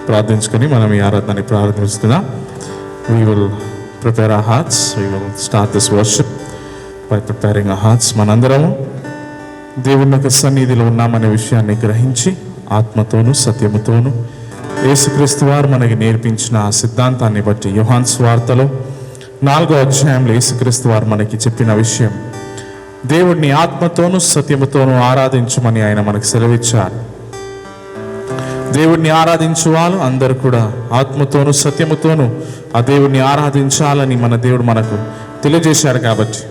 ప్రార్థించుకుని మనం ఈ ఆరాధనని ప్రారంభిస్తున్నాం. We will prepare our hearts. We will start this worship by preparing our hearts. మనందరము దేవుని యొక్క సన్నిధిలో ఉన్నామనే విషయాన్ని గ్రహించి ఆత్మతోనూ సత్యముతోనూ యేసుక్రీస్తు వారు మనకి నేర్పించిన ఆ సిద్ధాంతాన్ని బట్టి యోహాను సువార్తలో 4వ అధ్యాయంలో యేసుక్రీస్తు వారు మనకి చెప్పిన విషయం, దేవుడిని ఆత్మతోనూ సత్యముతోనూ ఆరాధించమని ఆయన మనకు సెలవిచ్చారు. దేవుడిని ఆరాధించు వాళ్ళు అందరూ కూడా ఆత్మతోనూ సత్యముతోనూ ఆ దేవుడిని ఆరాధించాలని మన దేవుడు మనకు తెలియజేశాడు. కాబట్టి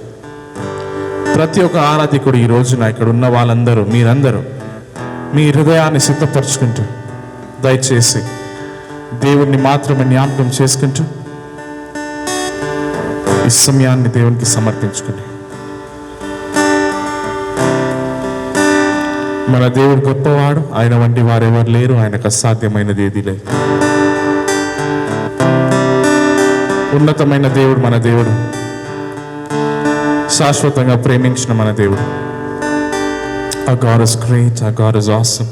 ప్రతి ఒక్క ఆరాధికుడు ఈ రోజున ఇక్కడ ఉన్న వాళ్ళందరూ మీరందరూ మీ హృదయాన్ని సిద్ధపరచుకుంటూ దయచేసి దేవుణ్ణి మాత్రమే జ్ఞాపకం చేసుకుంటూ ఈ సమయాన్ని దేవునికి సమర్పించుకుని, మన దేవుడు గొప్పవాడు, ఆయన వంటి వారెవరు లేరు, ఆయనకు అసాధ్యమైనది ఏది లేదు. ఉన్నతమైన దేవుడు మన దేవుడు, శాశ్వతంగా ప్రేమించిన మన దేవుడు. Our God is great, our God is awesome.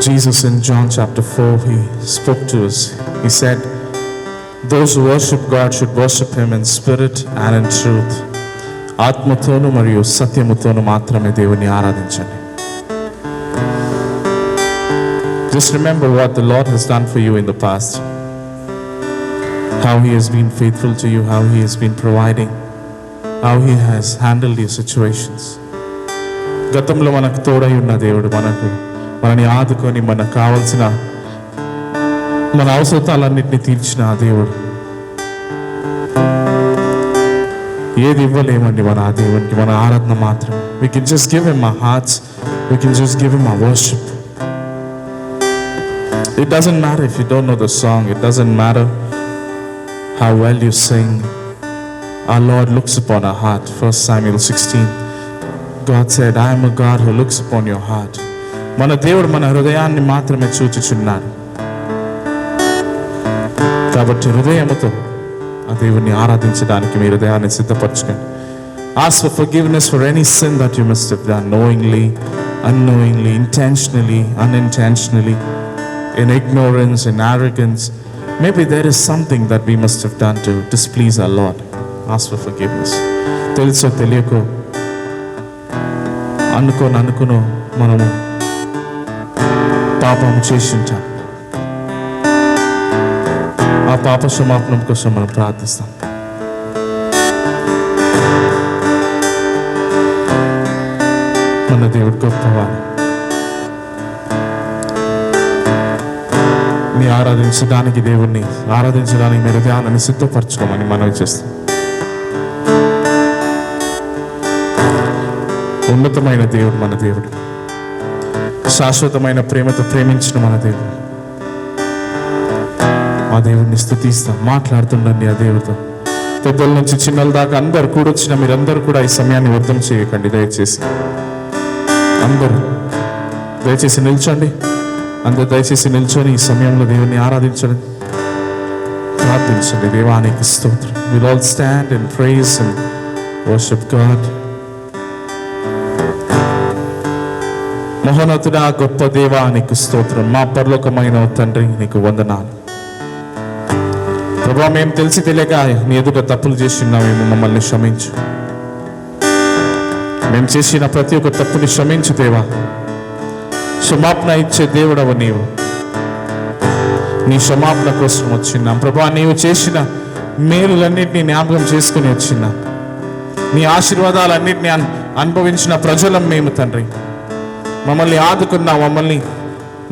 Jesus in John chapter 4, he spoke to us. He said, those who worship God should worship him in spirit and in truth. ఆత్మతోను మరియు సత్యముతోను మాత్రమే దేవుని ఆరాధించండి. Just remember what the Lord has done for you in the past. How he has been faithful to you, how he has been providing, how he has handled your situations. గతంలో మనకు తోడై ఉన్న దేవుడు, మనని ఆదుకొని మనకు కావలసిన మన అవసరాలన్నింటినీ తీర్చిన ఆ దేవుడు. ఏది ఇవ్వలేమండి మన ఆ దేవునికి, మన ఆరాధన మాత్రం. We can just give him our hearts, we can just give him our worship. It doesn't matter if you don't know the song, it doesn't matter how well you sing. Our Lord looks upon our heart. 1 Samuel 16, God said, I am a God who looks upon your heart. మన దేవుడు మన హృదయాన్ని మాత్రమే చూచుచున్నాడు. కాబట్టి హృదయముతో ఆ దేవుని ఆరాధించడానికి మీ హృదయాన్ని సిద్ధపరచుకోండి. Ask for forgiveness for any sin that you must have done, knowingly, unknowingly, intentionally, unintentionally, in ignorance, in arrogance. Maybe there is something that we must have done to displease our Lord. Ask for forgiveness. తెలుసో తెలియకో అనుకోను మనము పాపము చేసి ఉంటాం. ఆ పాప క్షమాపణం కోసం మనం ప్రార్థిస్తాం. మన దేవుడు గొప్పవాడు. మీ ఆరాధించడానికి దేవుణ్ణి ఆరాధించడానికి మీరు ధ్యానాన్ని సిద్ధపరచుకోమని మనవి చేస్తాం. ఉన్నతమైన దేవుడు మన దేవుడు, శాశ్వతమైన ప్రేమతో ప్రేమించిన మన దేవుడు. ఆ దేవుడిని స్తుతిస్తాం, మాట్లాడుతుండండి ఆ దేవుడితో. పెద్దల నుంచి చిన్నల దాకా అందరు కూడొచ్చిన మీరందరూ కూడా ఈ సమయాన్ని వ్యర్థం చేయకండి. దయచేసి అందరూ దయచేసి నిల్చోండి. అందరు దయచేసి నిల్చొని ఈ సమయంలో దేవుని ఆరాధించండి, ప్రార్థించండి. దేవానికి స్తోత్రం. We'll all stand and praise and worship God. మహోన్నతుడా, గొప్ప దేవానికి స్తోత్రం. మా పరలోకమైన తండ్రి, నీకు వందనాలు. ప్రభా, మేము తెలిసి తెలియక నీ ఎదుట తప్పులు చేస్తున్నామేమో, మమ్మల్ని క్షమించు. మేము చేసిన ప్రతి ఒక్క తప్పుని క్షమించు దేవా. క్షమాపణ ఇచ్చే దేవుడవు నీవు. నీ క్షమాపణ కోసం వచ్చిన్నాం ప్రభా. నీవు చేసిన మేలులన్నింటినీ జ్ఞాపకం చేసుకుని వచ్చిన్నాం. నీ ఆశీర్వాదాలన్నింటినీ అనుభవించిన ప్రజలం మేము తండ్రి. మమ్మల్ని ఆదుకున్నావు, మమ్మల్ని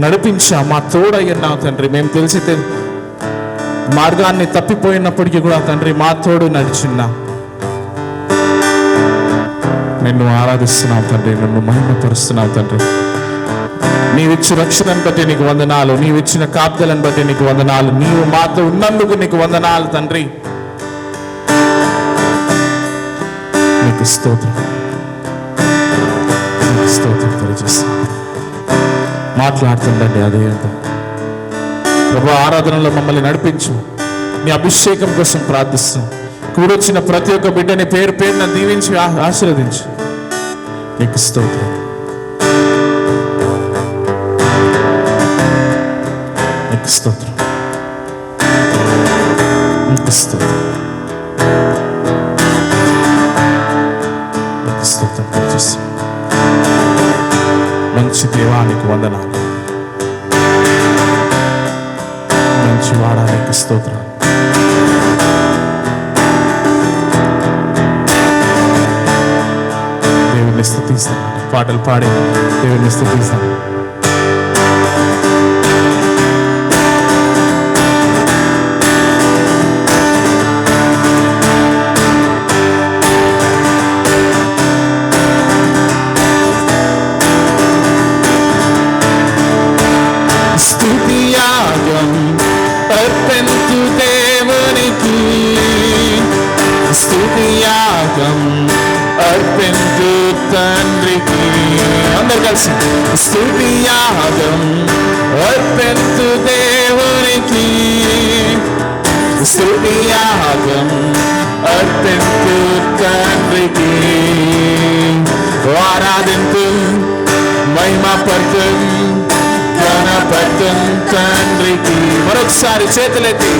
నడిపించా, మా తోడయ్యన్నావు తండ్రి. మేము తెలిసి మార్గాన్ని తప్పిపోయినప్పటికీ కూడా తండ్రి మా తోడు నడిచిన్నా. నిన్ను ఆరాధిస్తున్నావు తండ్రి, నిన్ను మహిమపరుస్తున్నావు తండ్రి. నీవిచ్చిన రక్షణను బట్టి నీకు వందనాలు, నీవిచ్చిన కాపుదలను బట్టి నీకు వందనాలు, నీవు మాతో ఉన్నందుకు నీకు వందనాలు తండ్రి. నీకు స్తోత్రం, స్తోత్రం తెలియజేస్తాను. మాట్లాడుతుండండి అదే ప్రభు. ఆరాధనలో మమ్మల్ని నడిపించు. నీ అభిషేకం కోసం ప్రార్థిస్తాం. కూడొచ్చిన ప్రతి ఒక్క బిడ్డని పేరు పేరున దీవించి ఆశీర్వదించు. నీకు స్తోత్రం. స్తోత్రం, స్తోత్రం, స్తోత్రం చేస్తాం. మంచి దేవానికి వందనాలు, మంచి వాడానికి స్తోత్రం. దేవుని స్తుతిస్తాం, పాటలు పాడి దేవుని స్తుతిస్తాం. స్తుతియాగం అర్పింతు దేవునికి, స్తుతియాగం అర్పింతు తండ్రికి. అందరు కలిసి స్తుతియాగం అర్పింతు దేవునికి, స్తుతియాగం అర్పింతు తండ్రికి. ఆరాధింతు మహిమపరచు గణపతం తండ్రికి. మరొకసారి చేతులెత్తి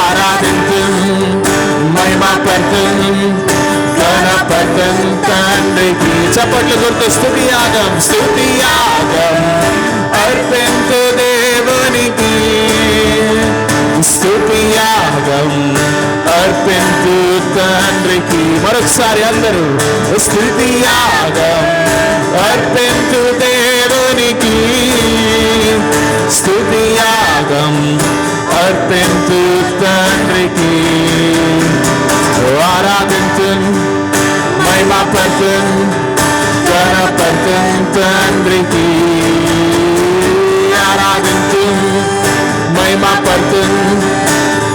ఆరాధింతు మహిమపరచు గణపతం తండ్రికి. చప్పట్లు గుర్తు స్తుతియాగం, స్తుతియాగం అర్పింతు దేవునికి, స్తుతియాగం అర్పింతు తండ్రికి. మరొకసారి అందరూ స్తుతియాగం అర్పింతు దేవునికి, స్తుతియాగం అర్పింతు తండ్రికి. ఆరాధించు మహిమపరచు గణపతం తండ్రికి. ఆరాధించు మహిమపరచు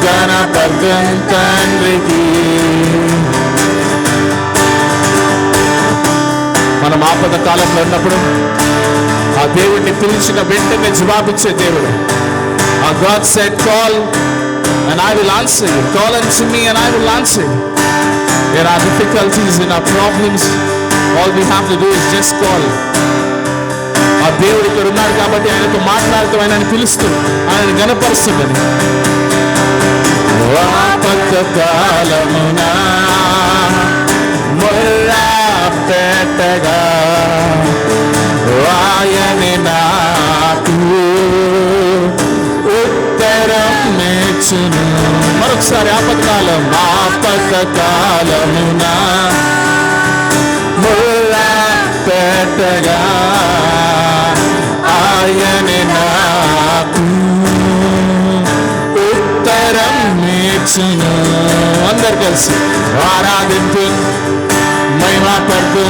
గణపతం తండ్రికి. మనం ఆపద కాలంలో ఉన్నప్పుడు ఆ దేవుడిని పిలిచిన వెంటనే జవాబిచ్చే దేవుడు. ఆ God said, call and I will answer you. Call unto me and I will answer you. There are difficulties in our problems. All we have to do is just call. ఆ దేవుడు ఇక్కడ ఉన్నాడు కాబట్టి ఆయనతో మాట్లాడుతూ ఆయనని పిలుస్తూ ఆయన గణపరుస్తుందని. ఆపద కాలమున మొర్రా పెట్టగా ఆయనే నాకు ఉత్తరం ఇచ్చును. మరొకసారి ఆపత్కాలం, ఆపత్కాలమున మొర్రా పెట్టగా ఆయనే నాకు ఉత్తరం ఇచ్చును. అందరు కలిసి ఆరాధించు మహిమపరచు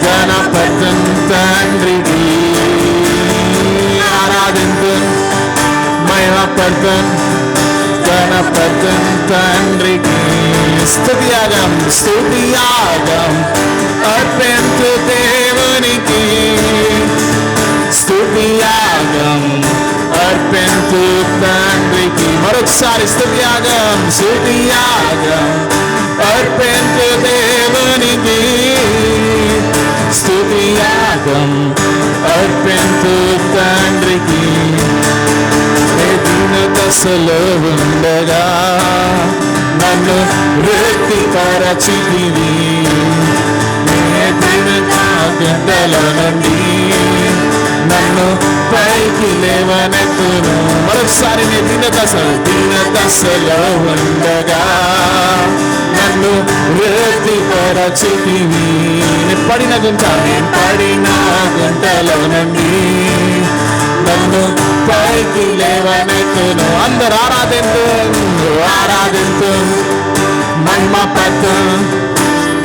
గణపతం తండ్రికి. ఆరాధించు మహిమపరచు గణపతం తండ్రికి. స్తుతియాగం, స్తుతియాగం అర్పింతు దేవునికి, స్తుతియాగం అర్పింతు తండ్రికి. మరొకసారి స్తుతియాగం, స్తుతియాగం అర్పింతు దేవునికి, స్తుతియాగం అర్పింతు తండ్రికి. దీన దశలో ఉండగా నన్ను వృత్తిపరచితివి, గంటల నుండి నన్ను పైకి లేవనెత్తును. మరొకసారి దీన దశలో ఉండగా నన్ను వృత్తిపరచితివి. పడిన గుంటలో నుండి నన్ను పైకి లేవనెత్తును. అందరు ఆరాధించు మహిమపరచు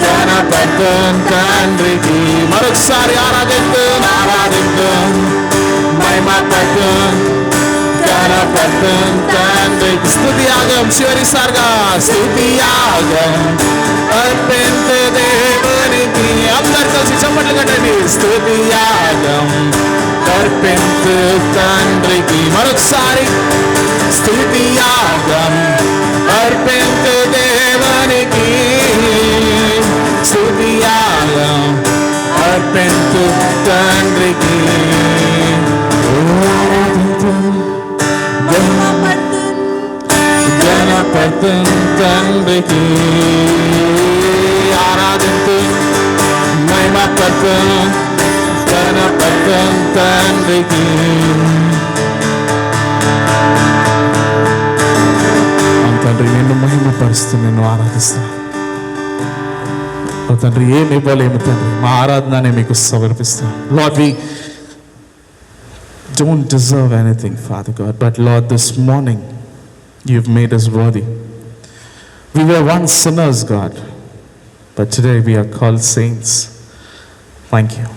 గణపతం తండ్రికి. మరొకసారి ఆరాధించు మహిమపరచు గణపతం తండ్రికి. స్తుతియాగం చివరిసారిగా, స్తుతియాగం అర్పింతు దేవునికి. అందరు కలిసి చప్పట్లు కట్టండి. స్తుతియాగం అర్పింతు తండ్రికి. మరొకసారి స్తుతియాగం అర్పింతు దేవునికి, స్తుతియాగం అర్పింతు తండ్రికి. తండ్రికి ఆరాధింతు మహిమ పర్తను తన పర్తం తండ్రికి. తండ్రి నిన్ను మహిమపరుస్తూ నిన్ను ఆరాధిస్తా. ఓ తండ్రి ఏమి ఇవ్వలేము తండ్రి, మా ఆరాధననే మీకు సమర్పిస్తాం. Lord, we don't deserve anything, Father God, but Lord, this morning you've made us worthy. We were once sinners, God, but today we are called saints. Thank you.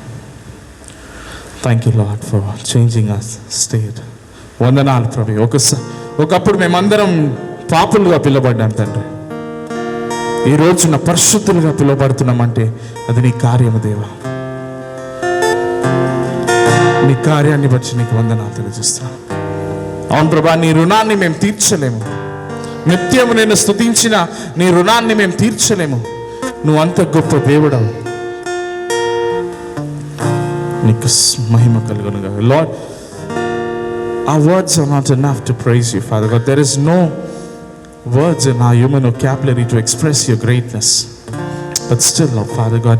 Thank you, Lord, for changing us state. వందనాలు ప్రభు. ఒకప్పుడు మేమందరం పాపులుగా పిలువబడ్డాం తండ్రి. ఈ రోజున పరిశుద్ధులుగా పిలువబడుతున్నామంటే అది నీ కార్యము దేవా. నీ కార్యాన్ని బట్టి నీకు వందనాలు తెలియజేస్తున్నాను. అవును ప్రభా, నీ రుణాన్ని మేము తీర్చలేము. నిత్యము నేను స్తుతించిన నీ రుణాన్ని మేము తీర్చలేము. నువ్వు అంత గొప్ప దేవుడవు. నీకు మహిమ కలుగునుగా. Lord, our words are not enough to praise you, Father God. There is no words in our human vocabulary to express your greatness. But still, oh Father God,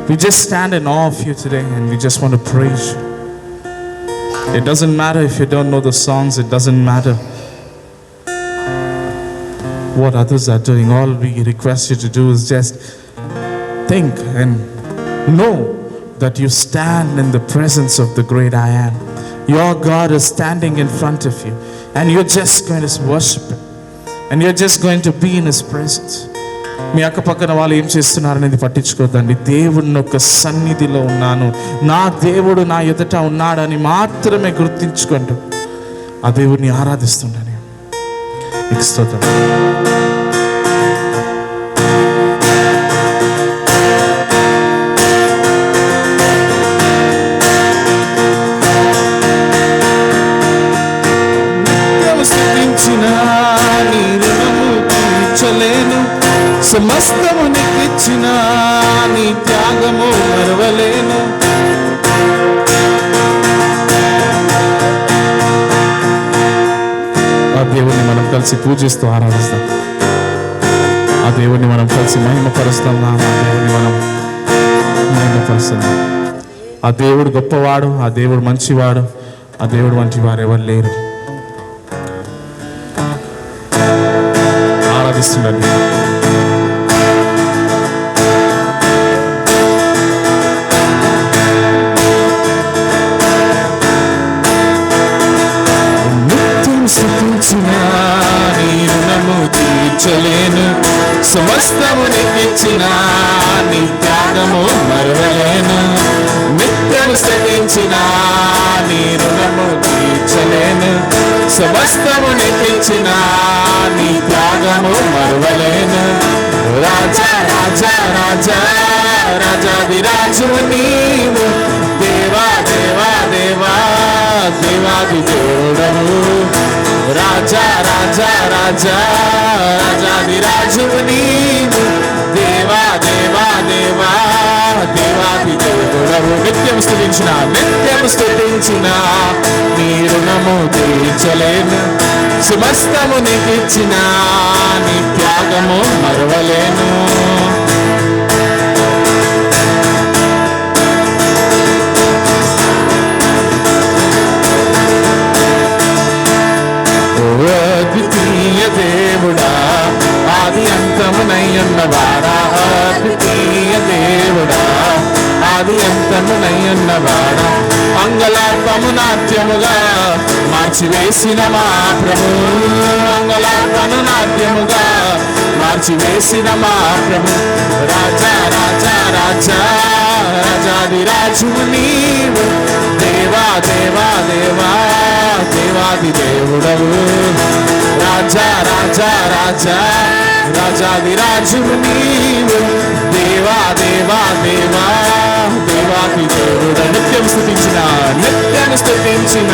we just stand in awe of you today and we just want to praise you. It doesn't matter if you don't know the songs. It doesn't matter what others are doing. All we request you to do is just think and know that you stand in the presence of the great I am. Your God is standing in front of you and you're just going to worship him and you're just going to be in his presence. మీ అక్కపక్కన వాళ్ళు ఏం చేస్తున్నారనేది పట్టించుకోద్దండి. దేవుని యొక్క సన్నిధిలో ఉన్నాను, నా దేవుడు నా ఎదుట ఉన్నాడని మాత్రమే గుర్తించుకుంటూ ఆ దేవుడిని ఆరాధిస్తుండని మీకు స్తోత్రం. సమస్తము నీకిచ్చిన నీ త్యాగము మరవలేను. ఆ దేవుణ్ణి మనం కలిసి పూజిస్తూ ఆరాధిస్తాం. ఆ దేవుణ్ణి మనం కలిసి మహిమపరుస్తాం. ఆ దేవుణ్ణి మనం మహిమపరుస్తున్నాం. ఆ దేవుడు గొప్పవాడు, ఆ దేవుడు మంచివాడు, ఆ దేవుడు వంటి వారు ఎవరు లేరు. ఆరాధిస్తుండండి. తీర్చలేను, సమస్తము నీకిచ్చిన నీ త్యాగము మరవలేను. నిత్యము స్థితించిన నీ రుణము తీర్చలేను, సమస్తము నీకిచ్చిన నీ త్యాగము మరవలేను. రాజా రాజా రాజా రాజాదిరాజు నీవు, దేవా దేవా దేవా దేవాది దేవుడవు. రాజా రాజా రాజా రాజాదిరాజు నీవు, దేవా దేవా దేవా దేవాది దేవుడవు. నిత్యం స్తుతించిన నీ రుణము తీర్చలేను, సమస్తము నీకిచ్చిన నీ త్యాగము మరవలేను. అద్వితీయ దేవుడా, ఆది అంతమునయ్యున్నవాడా, అద్వితీయ దేవుడా, ఆది అంతమునయ్యున్నవాడా, అంగలార్పము నాట్యముగా మార్చివేసిన మా ప్రభు, అంగలార్పము నాట్యముగా మార్చివేసిన మా ప్రభు. రాజా రాజా రాజా రాజాదిరాజు నీవు, దేవా దేవా దేవా దేవాది దేవుడవు. రాజా రాజా రాజా రాజాదిరాజు నీవు, దేవా దేవా దేవా దేవాది దేవుడ. నిత్యం స్తుతించిన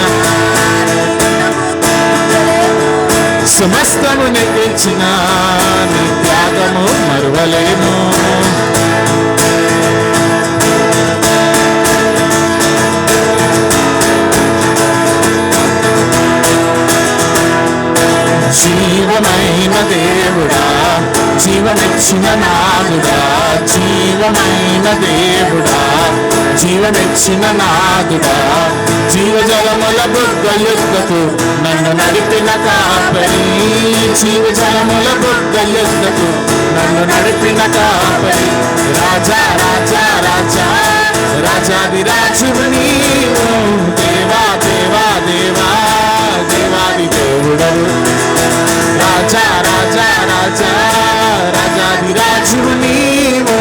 సమస్తము నీకిచ్చిన నీ త్యాగము మరువలేను. జీవమైన దేవుడా, జీవమిచ్చిన నాదుడా, జీవమైన దేవుడా, జీవమిచ్చిన నాదుడా, జీవజలముల బుగ్గ యుద్ధకు నన్ను నడిపిన కాపరి, జీవజలముల బుగ్గ యుద్ధకు నన్ను నడిపిన కాపరి. రాజా రాజా రాజా రాజాది రాజువు నీవు, దేవా దేవా దేవా దేవాది దేవుడవు. రాజా రాజా రాజా రాజాది రాజువు నీవు,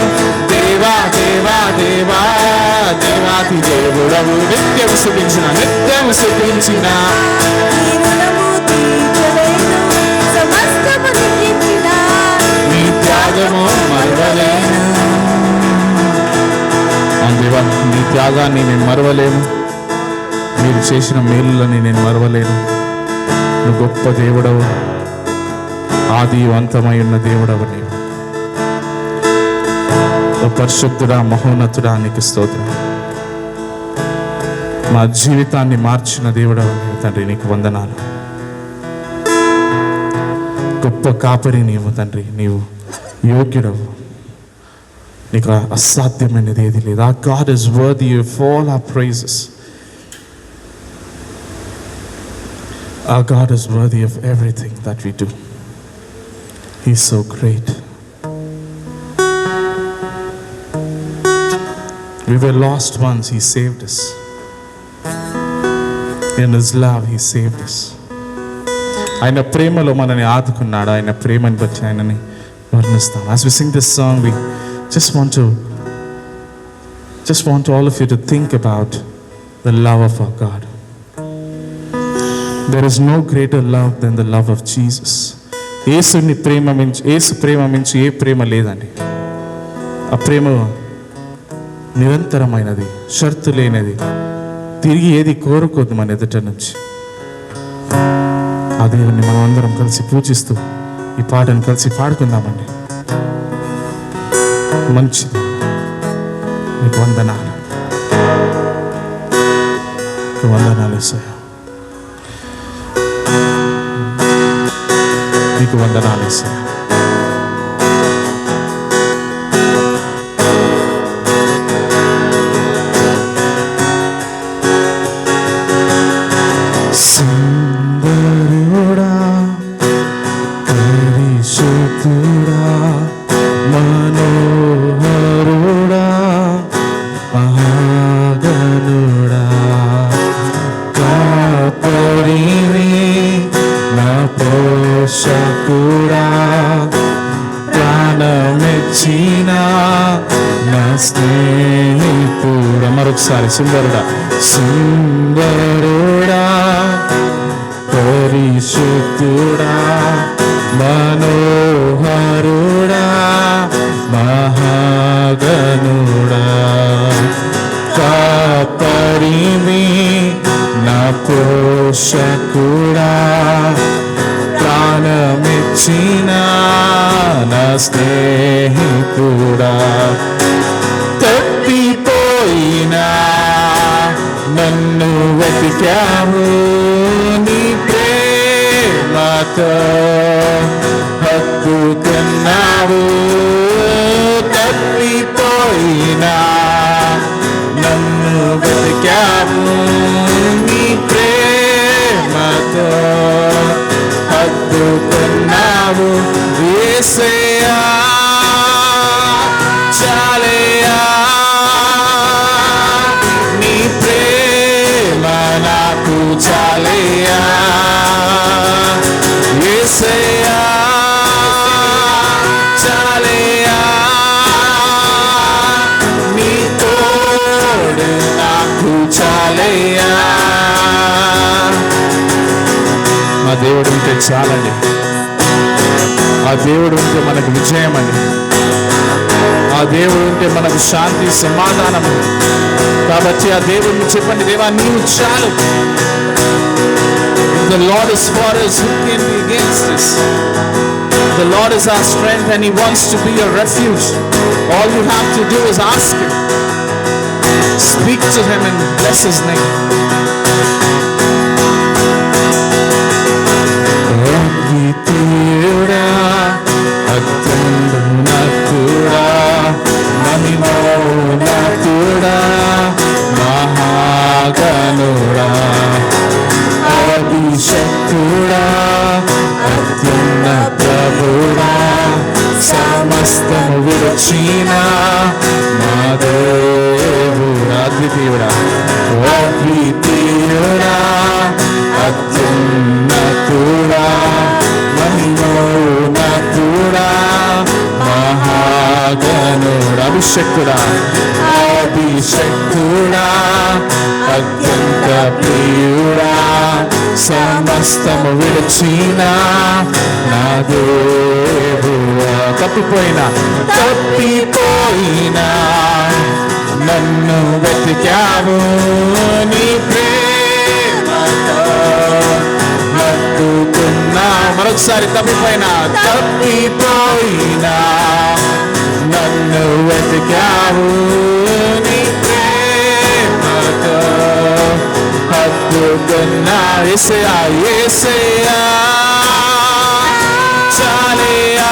దేవా దేవా దేవా దేవాది దేవుడవు. నిత్యము స్తుతించిన నిత్యము స్తుతించిన నీ త్యాగము మరవలేను. దేవా, నీ త్యాగాన్ని నేను మరవలేను, మీరు చేసిన మేలులని నేను మరవలేను. నువ్వు గొప్ప దేవుడవు, ఆది అంతమై ఉన్న దేవుడవు నీవు. ఓ పరిశుద్ధుడా, మహోన్నతుడా, నీకు స్తోత్రం. మా జీవితాన్ని మార్చిన దేవుడవు నీవు తండ్రి, నీకు వందనాలు. గొప్ప కాపరి నీవు తండ్రి, నీవు యోగ్యుడవు, నీకు అసాధ్యమైనది ఏది లేదు. Our God is worthy of all our praises. Our God is worthy of everything that we do. He's so great. We were lost once, He saved us. In His love, He saved us. ఆయన ప్రేమలో మనని ఆదుకున్నాడు. ఆయన ప్రేమని బట్టి ఆయనని వర్ణిస్తాం. As we sing this song, we just want all of you to think about the love of our God. There is no greater love than the love of Jesus. యేసు ప్రేమ మించి ఏ ప్రేమ లేదండి. ఆ ప్రేమ నిరంతరమైనది, షరతు లేనిది, తిరిగి ఏది కోరుకోదు మన ఎదుట నుంచి. ఆ దేవుణ్ణి మనం అందరం కలిసి పూజిస్తూ ఈ పాటను కలిసి పాడుకుందామండి. మంచిది, నీకు వందనాలు, నీకు వందనాలు యేసయ్యా, నీకు వందనాలు యేసయ్యా. సుందరుడా, పరిశుద్ధుడా, మనోహరుడా, మహాగణుడా, కాపరివి, నా పోషకుడా, ప్రాణమిచ్చిన నా స్నేహితుడా. మరొకసారి సుందరుడా, సుందరుడా, పరిశుద్ధుడా, మనోహరుడా, మహాగణుడా, కాపరివి, నా పోషకుడా, ప్రాణమిచ్చిన నా స్నేహితుడా. తప్పిపోయినా నన్ను వెతికావు, నీ ప్రేమతో హత్తుకున్నావు. తప్పిపోయినా నన్ను వెతికావు, నీ ప్రేమతో హత్తుకున్నావు. యేసయ్యా చాలయ్యా, నీ ప్రేమ నాకు చాలయ్యా. యేసయ్యా చాలయ్యా, నీ తోడు నాకు చాలయ్యా. మా దేవుడు ఉంటే చాలండి. ఆ దేవుడు ఉంటే మనకు విజయం అండి. ఆ దేవుడు ఉంటే మనకు శాంతి, సమాధానం. కాబట్టి ఆ దేవుడిని చెప్పండి, దేవా నీవు చాలు. The Lord is for us, who can be against us? The Lord is our strength and He wants to be your refuge. All you have to do is ask Him. Speak to Him and bless His name. అద్వితీయుడా, అత్యున్నతుడా, సమస్తము విడిచిన నా దేవుడా. తప్పిపోయినా నన్ను వెతికావు, నీ ప్రేమతో హత్తుకున్నా. మరొకసారి తప్పిపోయినా నన్ను వెతికావు, నీ ప్రేమతో హత్తుకున్నా. యేసయ్యా యేసయ్యా చాలయ్యా,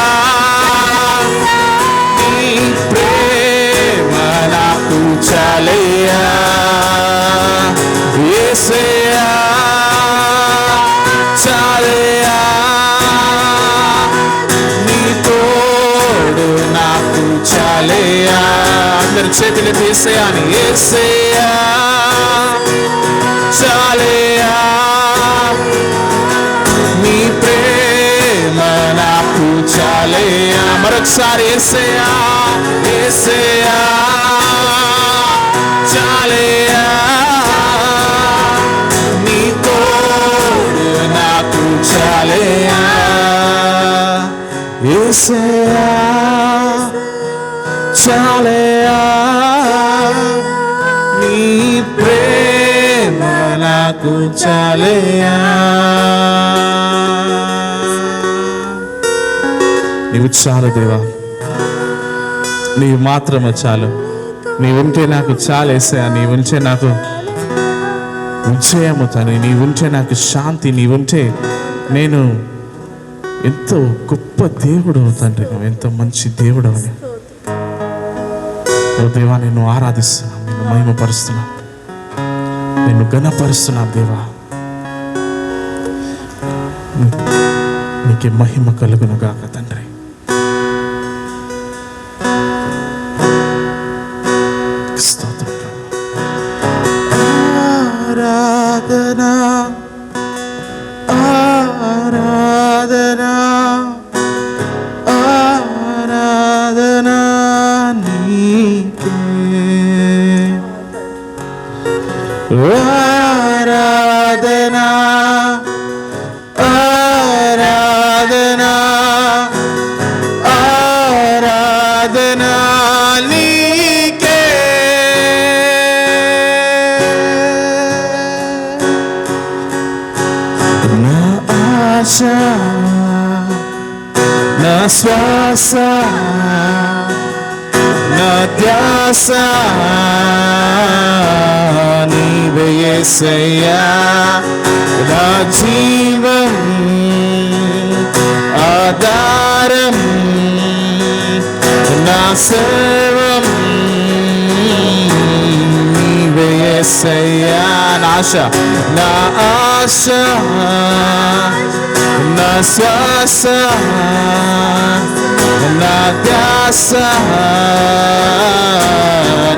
నీ ప్రేమ నాకు చాలయ్యా. యేసయ్యా చాలయ్యా, నీ తోడు నాకు చాలయ్యా. అందరు చేతులు తీసేయాలి. యేసయ్యా చాలయ్యా, నీ ప్రేమ నాకు చాలయ్యా. మరొకసారి యేసయ్యా యేసయ్యా చాలయ్యా, నీ తోడు నాకు చాలయ్యా. యేసయ్యా చాలయ్యా, నీ ప్రేమ నాకు చాలయ్యా. నీవు చాలు దేవా, నీవు మాత్రమే చాలు. నీవుంటే నాకు చాలు యేసయ్యా. నీవుంటే నాకు విజయము తండ్రి, నీవుంటే నాకు శాంతి. నీవుంటే నేను ఎంతో గొప్ప దేవుడు తండ్రి, ఎంతో మంచి దేవుడు అని. ఓ దేవా, నిన్ను ఆరాధిస్తున్నాం, నిన్ను మహిమపరుస్తున్నాం, నిన్ను ఘనపరుస్తున్నాం దేవా. నీకే మహిమ కలుగును గాక తండ్రి. స్తోత్రం. ఆరాధనా ఆరాధనా ఆరాధనా నీకే, ఆరాధనా ఆరాధనా ఆరాధనా నీకే. నా ఆశ నా శ్వాస నా ధ్యాస నీవే యేసయ్యా. నా జీవం ఆధారం నా సర్వం నీవే యేసయ్యా. నా ఆశ నా ఆశ నా శ్వాస నా ధ్యాస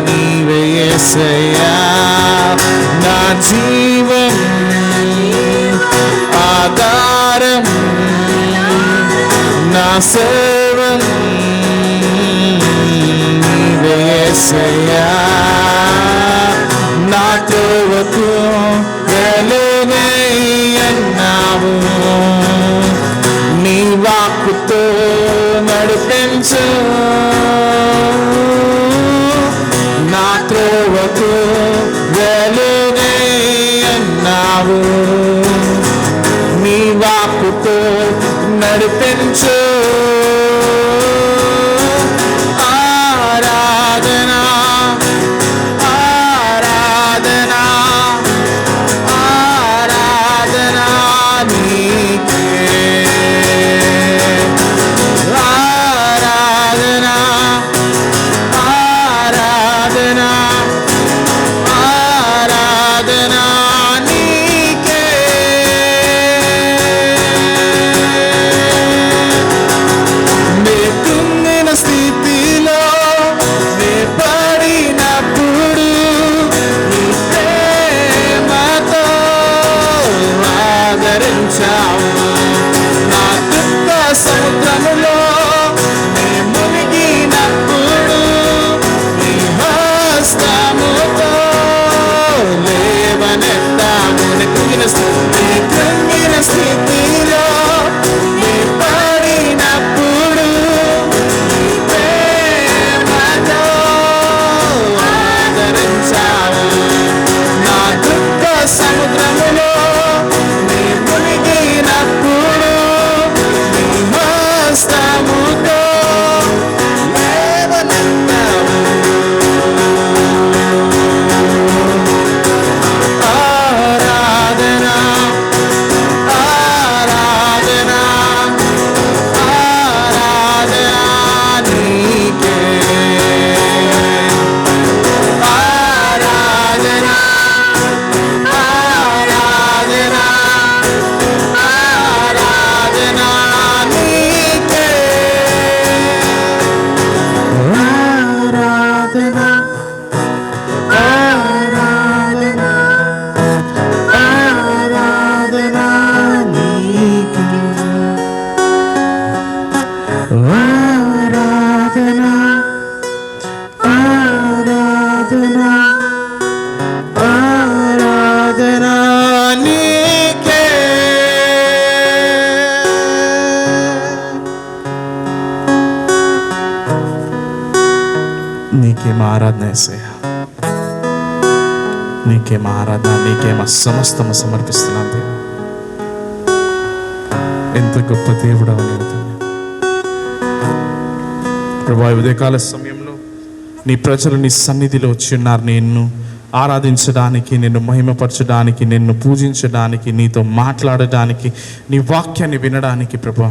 నీవే యేసయ్యా. నా జీవం ఆధారం నా సర్వం నీవే యేసయ్యా. నా త్రోవకు వెలుగయ్యన్నావు, నీ వాక్కుతో నడిపించు. నా త్రోవకు వెలుగయ్యన్నావు, నీ వాక్కుతో నడిపించు. ఆరాధనా ఆరాధనా ఆరాధనా నీకే, ఆరాధనా ఆరాధనా ఆరాధనా నీకే. నే కృంగిన స్థితిలో నే పడినప్పుడు నీ ప్రేమతో ఆదరించావు. నా దుఃఖ సముద్రములో నే మునిగినప్పుడు నీ హస్తముతో లేవనెత్తావు. నే కృంగిన ఆరాధన యేసయ్యా, నీకే మా ఆరాధన, నీకే మా సమస్తము సమర్పిస్తున్నాం దేవా. ఎంత గొప్ప దేవుడు అనేది ప్రభా. ఉదయకాల సమయంలో నీ ప్రజలు నీ సన్నిధిలో వచ్చి ఉన్నారు, నిన్ను ఆరాధించడానికి, నిన్ను మహిమపరచడానికి, నిన్ను పూజించడానికి, నీతో మాట్లాడడానికి, నీ వాక్యాన్ని వినడానికి ప్రభా.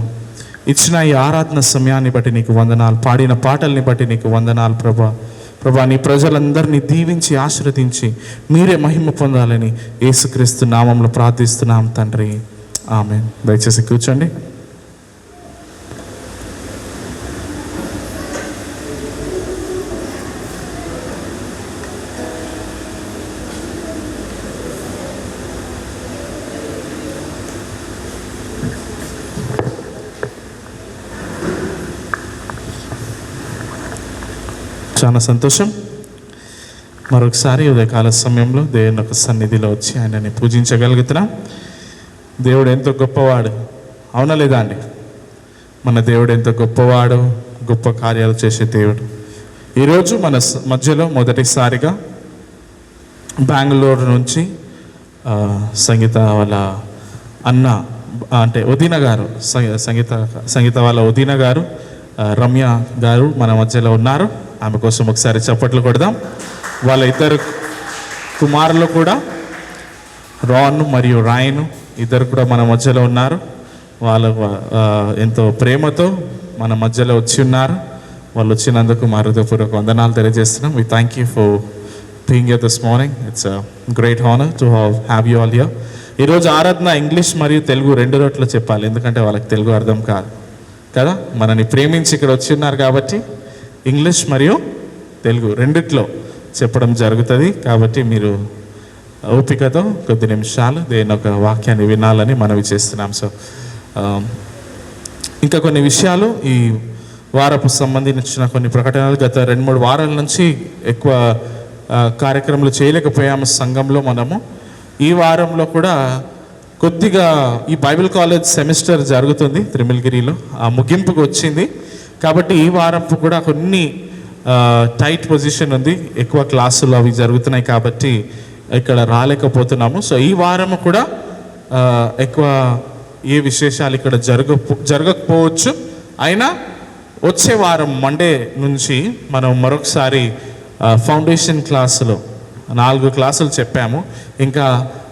ఇచ్చిన ఈ ఆరాధన సమయాన్ని బట్టి నీకు వందనాలు, పాడిన పాటల్ని బట్టి నీకు వందనాలు ప్రభా. ప్రభా, నీ ప్రజలందరినీ దీవించి ఆశీర్వదించి మీరే మహిమ పొందాలని యేసుక్రీస్తు నామంలో ప్రార్థిస్తున్నాం తండ్రి, ఆమేన్. దయచేసి కూర్చోండి. చాలా సంతోషం. మరొకసారి ఉదయకాల సమయంలో దేవుని యొక్క సన్నిధిలో వచ్చి ఆయనని పూజించగలుగుతున్నాం. దేవుడు ఎంతో గొప్పవాడు, అవునా లేదా అండి? మన దేవుడు ఎంతో గొప్పవాడు, గొప్ప కార్యాలు చేసే దేవుడు. ఈరోజు మన మధ్యలో మొదటిసారిగా బెంగళూరు నుంచి సంగీత వాళ్ళ అన్న, అంటే ఉదీన గారు, సంగీత వాళ్ళ ఉదీన గారు, రమ్య గారు మన మధ్యలో ఉన్నారు. ఆమె కోసం ఒకసారి చప్పట్లు కొడదాం. వాళ్ళ ఇద్దరు కుమారులు కూడా, రాన్ మరియు రాయన్, ఇద్దరు కూడా మన మధ్యలో ఉన్నారు. వాళ్ళ ఎంతో ప్రేమతో మన మధ్యలో వచ్చి ఉన్నారు. వాళ్ళు వచ్చినందుకు మా హృదయపూర్వక వందనాలు తెలియజేస్తున్నాం. We thank you for being here this morning. It's a great honour to have you all here. ఈరోజు ఆరాధన ఇంగ్లీష్ మరియు తెలుగు రెండు రోట్లో చెప్పాలి, ఎందుకంటే వాళ్ళకి తెలుగు అర్థం కాదు కదా. మనని ప్రేమించి ఇక్కడ వచ్చి ఉన్నారు కాబట్టి ఇంగ్లీష్ మరియు తెలుగు రెండిట్లో చెప్పడం జరుగుతుంది. కాబట్టి మీరు ఓపికతో కొద్ది నిమిషాలు దేని ఒక వాక్యాన్ని వినాలని మనవి చేస్తున్నాం. సో ఇంకా కొన్ని విషయాలు, ఈ వారపు సంబంధించిన కొన్ని ప్రకటనలు, గత 2-3 వారాల నుంచి ఎక్కువ కార్యక్రమాలు చేయలేకపోయాము సంఘంలో మనము. ఈ వారంలో కూడా కొద్దిగా ఈ బైబిల్ కాలేజ్ సెమిస్టర్ జరుగుతుంది తిరుమలగిరిలో, ఆ ముగింపుకు వచ్చింది. కాబట్టి ఈ వారం కూడా కొన్ని టైట్ పొజిషన్ ఉంది, ఎక్కువ క్లాసులు అవి జరుగుతున్నాయి కాబట్టి ఇక్కడ రాలేకపోతున్నాము. సో ఈ వారం కూడా ఎక్కువ ఏ విశేషాలు ఇక్కడ జరగకపోవచ్చు. అయినా వచ్చే వారం మండే నుంచి మనం మరొకసారి ఫౌండేషన్ క్లాసులో 4 క్లాసులు చెప్పాము, ఇంకా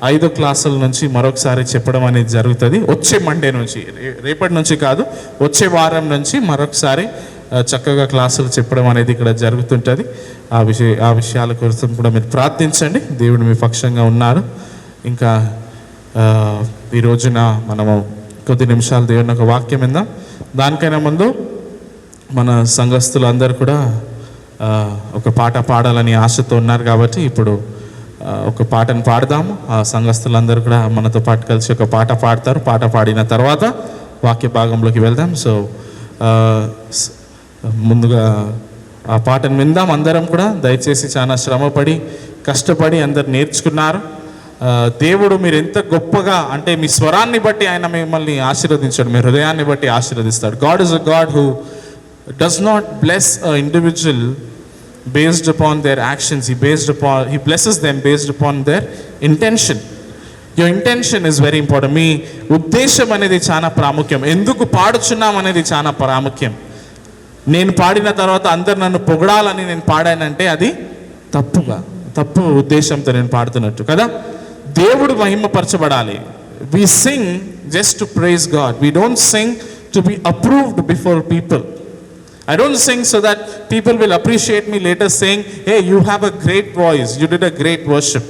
5 క్లాసుల నుంచి మరొకసారి చెప్పడం అనేది జరుగుతుంది. వచ్చే మండే నుంచి, రేపటి నుంచి కాదు, వచ్చే వారం నుంచి మరొకసారి చక్కగా క్లాసులు చెప్పడం అనేది ఇక్కడ జరుగుతుంటుంది. ఆ విషయాల కోసం కూడా మీరు ప్రార్థించండి. దేవుడు మీ పక్షంగా ఉన్నారు. ఇంకా ఈ రోజున మనము కొద్ది నిమిషాలు దేవుని ఒక వాక్యం విందాం. దానికైనా ముందు మన సంఘస్థులు అందరూ కూడా ఒక పాట పాడాలని ఆశతో ఉన్నారు కాబట్టి ఇప్పుడు ఒక పాటను పాడదాము. ఆ సంఘస్థులందరూ కూడా మనతో పాటు కలిసి ఒక పాట పాడతారు. పాట పాడిన తర్వాత వాక్య భాగంలోకి వెళ్దాం. సో ముందుగా ఆ పాటను విందాం అందరం కూడా. దయచేసి చాలా శ్రమపడి కష్టపడి అందరు నేర్చుకున్నారు. దేవుడు మీరు ఎంత గొప్పగా, అంటే మీ స్వరాన్ని బట్టి ఆయన మిమ్మల్ని ఆశీర్వదించాడు, మీ హృదయాన్ని బట్టి ఆశీర్వదిస్తాడు. God is a God who does not bless an individual based upon their actions. He blesses them based upon their intention. Your intention is very important. మీ ఉద్దేశం అనేది చాలా ప్రాముఖ్యం. ఎందుకు పాడుచున్నాం అనేది చాలా ప్రాముఖ్యం. నేను పాడిన తర్వాత అందరు నన్ను పొగడాలని నేను పాడానంటే అది తప్పు ఉద్దేశంతో నేను పాడుతున్నట్టు కదా. దేవుడు మహిమపరచబడాలి. We sing just to praise God. We don't sing to be approved before people. I don't sing so that people will appreciate me later saying, hey, you have a great voice, you did a great worship.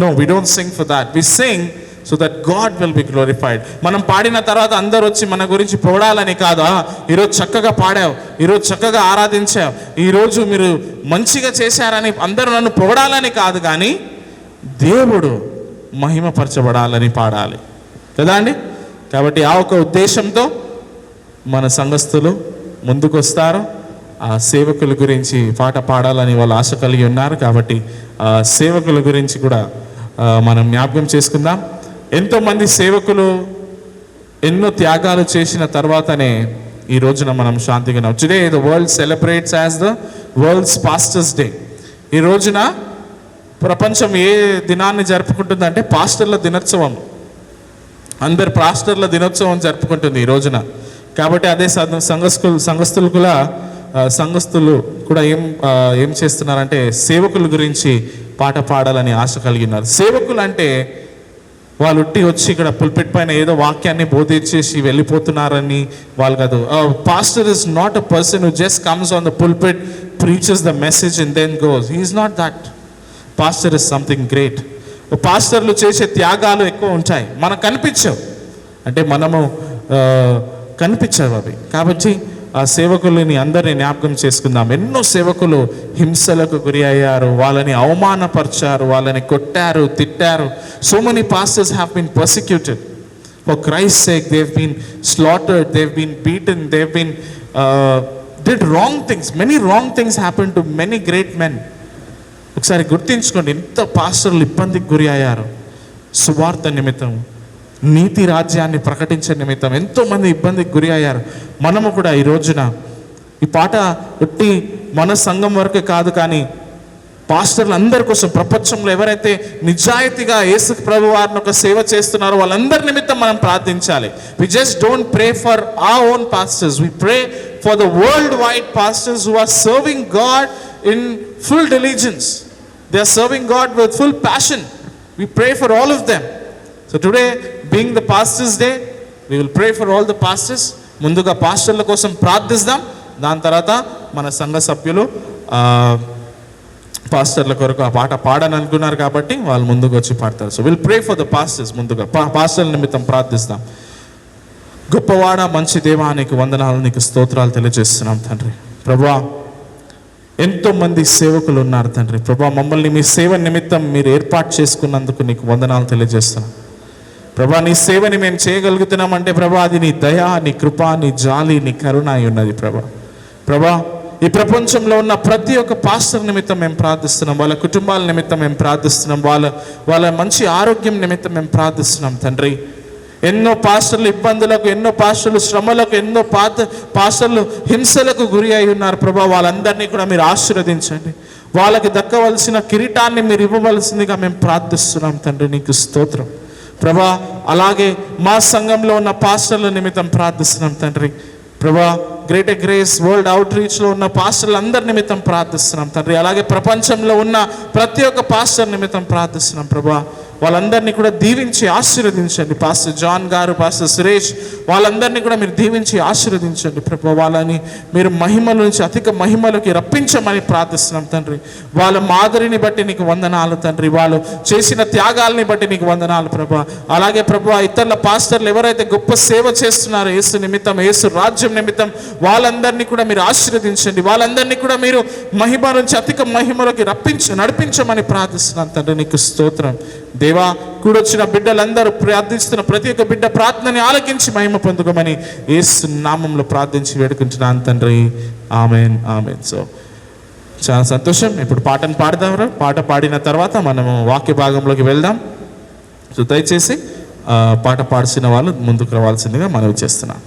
No, we don't sing for that. We sing so that God will be glorified. మనం పాడిన తర్వాత అందరూ వచ్చి మన గురించి పొగడాలని కాదు. ఈరోజు చక్కగా పాడావు, ఈరోజు చక్కగా ఆరాధించావు, ఈరోజు మీరు మంచిగా చేశారని అందరూ నన్ను పొగడాలని కాదు, కానీ దేవుడు మహిమపరచబడాలని పాడాలి కదా అండి. కాబట్టి ఆ ఒక ఉద్దేశంతో మన సంఘస్థులు ముందుకు వస్తారు. ఆ సేవకుల గురించి పాట పాడాలని వాళ్ళు ఆశ కలిగి ఉన్నారు. కాబట్టి ఆ సేవకుల గురించి కూడా మనం జ్ఞాపకం చేసుకుందాం. ఎంతోమంది సేవకులు ఎన్నో త్యాగాలు చేసిన తర్వాతనే ఈ రోజున మనం శాంతిగా ఉన్నాం. Today the world celebrates as the world's pastors day. ఈ రోజున ప్రపంచం ఏ దినాన్ని జరుపుకుంటుందంటే పాస్టర్ల దినోత్సవం. అందరు పాస్టర్ల దినోత్సవం జరుపుకుంటుంది ఈ రోజున. కాబట్టి అదే సంఘస్థులు కూడా ఏం చేస్తున్నారంటే సేవకుల గురించి పాట పాడాలని ఆశ కలిగి ఉన్నారు. సేవకులు అంటే వాళ్ళు వచ్చి ఇక్కడ పుల్పిట్ పైన ఏదో వాక్యాన్ని బోధించేసి వెళ్ళిపోతున్నారని వాళ్ళు కాదు. Pastor is not a person who just comes on the pulpit, preaches the message and then goes. He is not that. Pastor is something great. పాస్టర్లు చేసే త్యాగాలు ఎక్కువ ఉంటాయి, మనకు కనిపించవు. అంటే మనము కనిపించవు అవి. కాబట్టి ఆ సేవకులని అందరినీ జ్ఞాపకం చేసుకుందాం. ఎన్నో సేవకులు హింసలకు గురి అయ్యారు, వాళ్ళని అవమానపరిచారు, వాళ్ళని కొట్టారు, తిట్టారు. So many pastors have been persecuted for Christ sake. They have been slaughtered, they have been beaten, they have been did wrong things. Many wrong things happened to many great men. ఒకసారి గుర్తించుకోండి, ఎంత పాస్టర్లు ఇబ్బందికి గురి అయ్యారు. సువార్త నిమిత్తం, నీతి రాజ్యాన్ని ప్రకటించే నిమిత్తం ఎంతోమంది ఇబ్బందికి గురి అయ్యారు. మనము కూడా ఈ రోజున ఈ పాట ఒట్టి మన సంఘం వరకే కాదు, కానీ పాస్టర్లు అందరి కోసం, ప్రపంచంలో ఎవరైతే నిజాయితీగా యేసు ప్రభు వారిని ఒక సేవ చేస్తున్నారో వాళ్ళందరి నిమిత్తం మనం ప్రార్థించాలి. We just don't pray for our own pastors, we pray for the world wide pastors who are serving God in full diligence. They are serving God with full passion. We pray for all of them. So today, being the Pastors' Day, we will pray for all the pastors. ముందుగా పాస్టర్ల కోసం ప్రార్థిస్తాం. దాని తర్వాత మన సంఘ సభ్యులు పాస్టర్ల కొరకు ఆ పాట పాడని అనుకున్నారు కాబట్టి వాళ్ళు ముందుకు వచ్చి పాడతారు. So will pray for the pastors. ముందుగా పాస్టర్ల నిమిత్తం ప్రార్థిస్తాం. గొప్పవాడ మంచి దేవా, నీకు వందనాలు, నీకు స్తోత్రాలు తెలియజేస్తున్నాం తండ్రి. ప్రభువా, ఎంతోమంది సేవకులు ఉన్నారు తండ్రి. ప్రభా, మమ్మల్ని మీ సేవ నిమిత్తం మీరు ఏర్పాటు చేసుకున్నందుకు నీకు వందనాలు తెలియజేస్తున్నాం. ప్రభా, నీ సేవని మేము చేయగలుగుతున్నామంటే ప్రభా, అది నీ దయ, నీ కృప, నీ జాలి, నీ కరుణ అయి ఉన్నది ప్రభా. ఈ ప్రపంచంలో ఉన్న ప్రతి ఒక్క పాస్టర్ నిమిత్తం మేము ప్రార్థిస్తున్నాం, వాళ్ళ కుటుంబాల నిమిత్తం మేము ప్రార్థిస్తున్నాం, వాళ్ళ మంచి ఆరోగ్యం నిమిత్తం మేము ప్రార్థిస్తున్నాం తండ్రి. ఎన్నో పాస్టర్లు ఇబ్బందులకు, ఎన్నో పాస్టర్లు శ్రమలకు, ఎన్నో పాస్టర్లు హింసలకు గురి అయి ఉన్నారు ప్రభా. వాళ్ళందరినీ కూడా మీరు ఆశీర్వదించండి. వాళ్ళకి దక్కవలసిన కిరీటాన్ని మీరు ఇవ్వవలసిందిగా మేము ప్రార్థిస్తున్నాం తండ్రి. నీకు స్తోత్రం ప్రభా. అలాగే మా సంఘంలో ఉన్న పాస్టర్ల నిమిత్తం ప్రార్థిస్తున్నాం తండ్రి. ప్రభా, గ్రేటర్ గ్రేస్ వరల్డ్ అవుట్ రీచ్లో ఉన్న పాస్టర్లు అందరి నిమిత్తం ప్రార్థిస్తున్నాం తండ్రి. అలాగే ప్రపంచంలో ఉన్న ప్రతి ఒక్క పాస్టర్ నిమిత్తం ప్రార్థిస్తున్నాం ప్రభా. వాళ్ళందరినీ కూడా దీవించి ఆశీర్వదించండి. పాస్టర్ జాన్ గారు, పాస్టర్ సురేష్, వాళ్ళందరినీ కూడా మీరు దీవించి ఆశీర్వదించండి ప్రభా. వాళ్ళని మీరు మహిమల నుంచి అధిక మహిమలకి రప్పించమని ప్రార్థిస్తున్నాం తండ్రి. వాళ్ళ మాదిరిని బట్టి నీకు వందనాలు తండ్రి. వాళ్ళు చేసిన త్యాగాలని బట్టి నీకు వందనాలు ప్రభా. అలాగే ప్రభా, ఇతరుల పాస్టర్లు ఎవరైతే గొప్ప సేవ చేస్తున్నారో యేసు నిమిత్తం, యేసు రాజ్యం నిమిత్తం, వాళ్ళందరినీ కూడా మీరు ఆశీర్వదించండి. వాళ్ళందరినీ కూడా మీరు మహిమ నుంచి అధిక మహిమలోకి నడిపించమని ప్రార్థిస్తున్నాను తండ్రి. నీకు స్తోత్రం దేవా. కూడొచ్చిన బిడ్డలందరూ ప్రార్థిస్తున్న ప్రతి ఒక్క బిడ్డ ప్రార్థనని ఆలకించి మహిమ పొందుకోమని యేసు నామంలో ప్రార్థించి వేడుకుంటున్నాను తండ్రి. Amen, amen. సో చాలా సంతోషం. ఇప్పుడు పాటను పాడదాం. పాట పాడిన తర్వాత మనము వాక్య భాగంలోకి వెళ్దాం. సో దయచేసి పాట పాడిసిన వాళ్ళు ముందుకు రావాల్సిందిగా మనవి చేస్తున్నాం.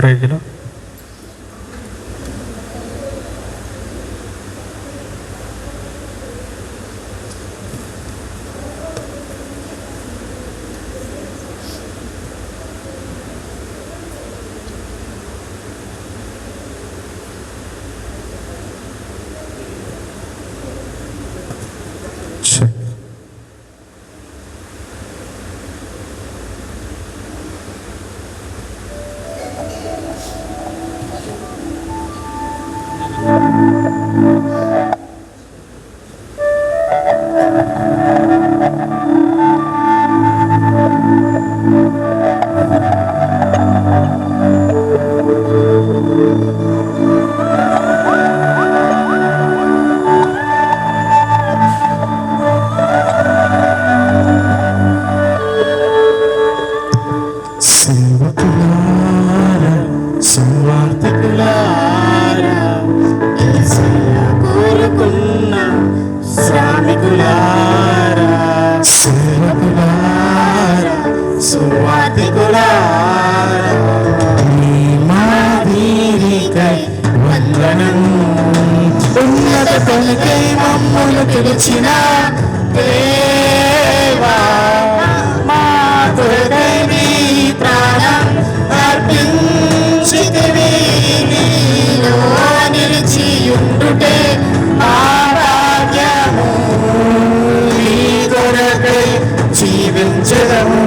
ప్రైజ్లో సేవకులారా, సువార్తికులారా, యేసయ్య కోరుకున్న శ్రామికులారా, సేవకులారా, సువార్తికులారా, మీ మాదిరికై వందనం. ఉన్నత పనికై మమ్ములు పిలిచిన దేవా, మా కొరకై నీ ప్రాణం అర్పించితివి. నీలో నిలిచియుండుటే మా భాగ్యము. నీ కొరకై జీవించెదము.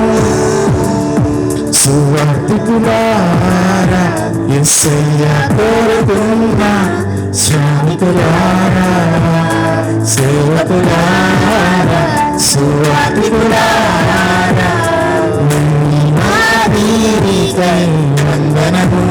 సువార్తికులారా, యేసయ్య కోరుకున్న శ్రామికులారా, సేవకులారా, సువార్తికులారా, మీ మాదిరికై వందనము.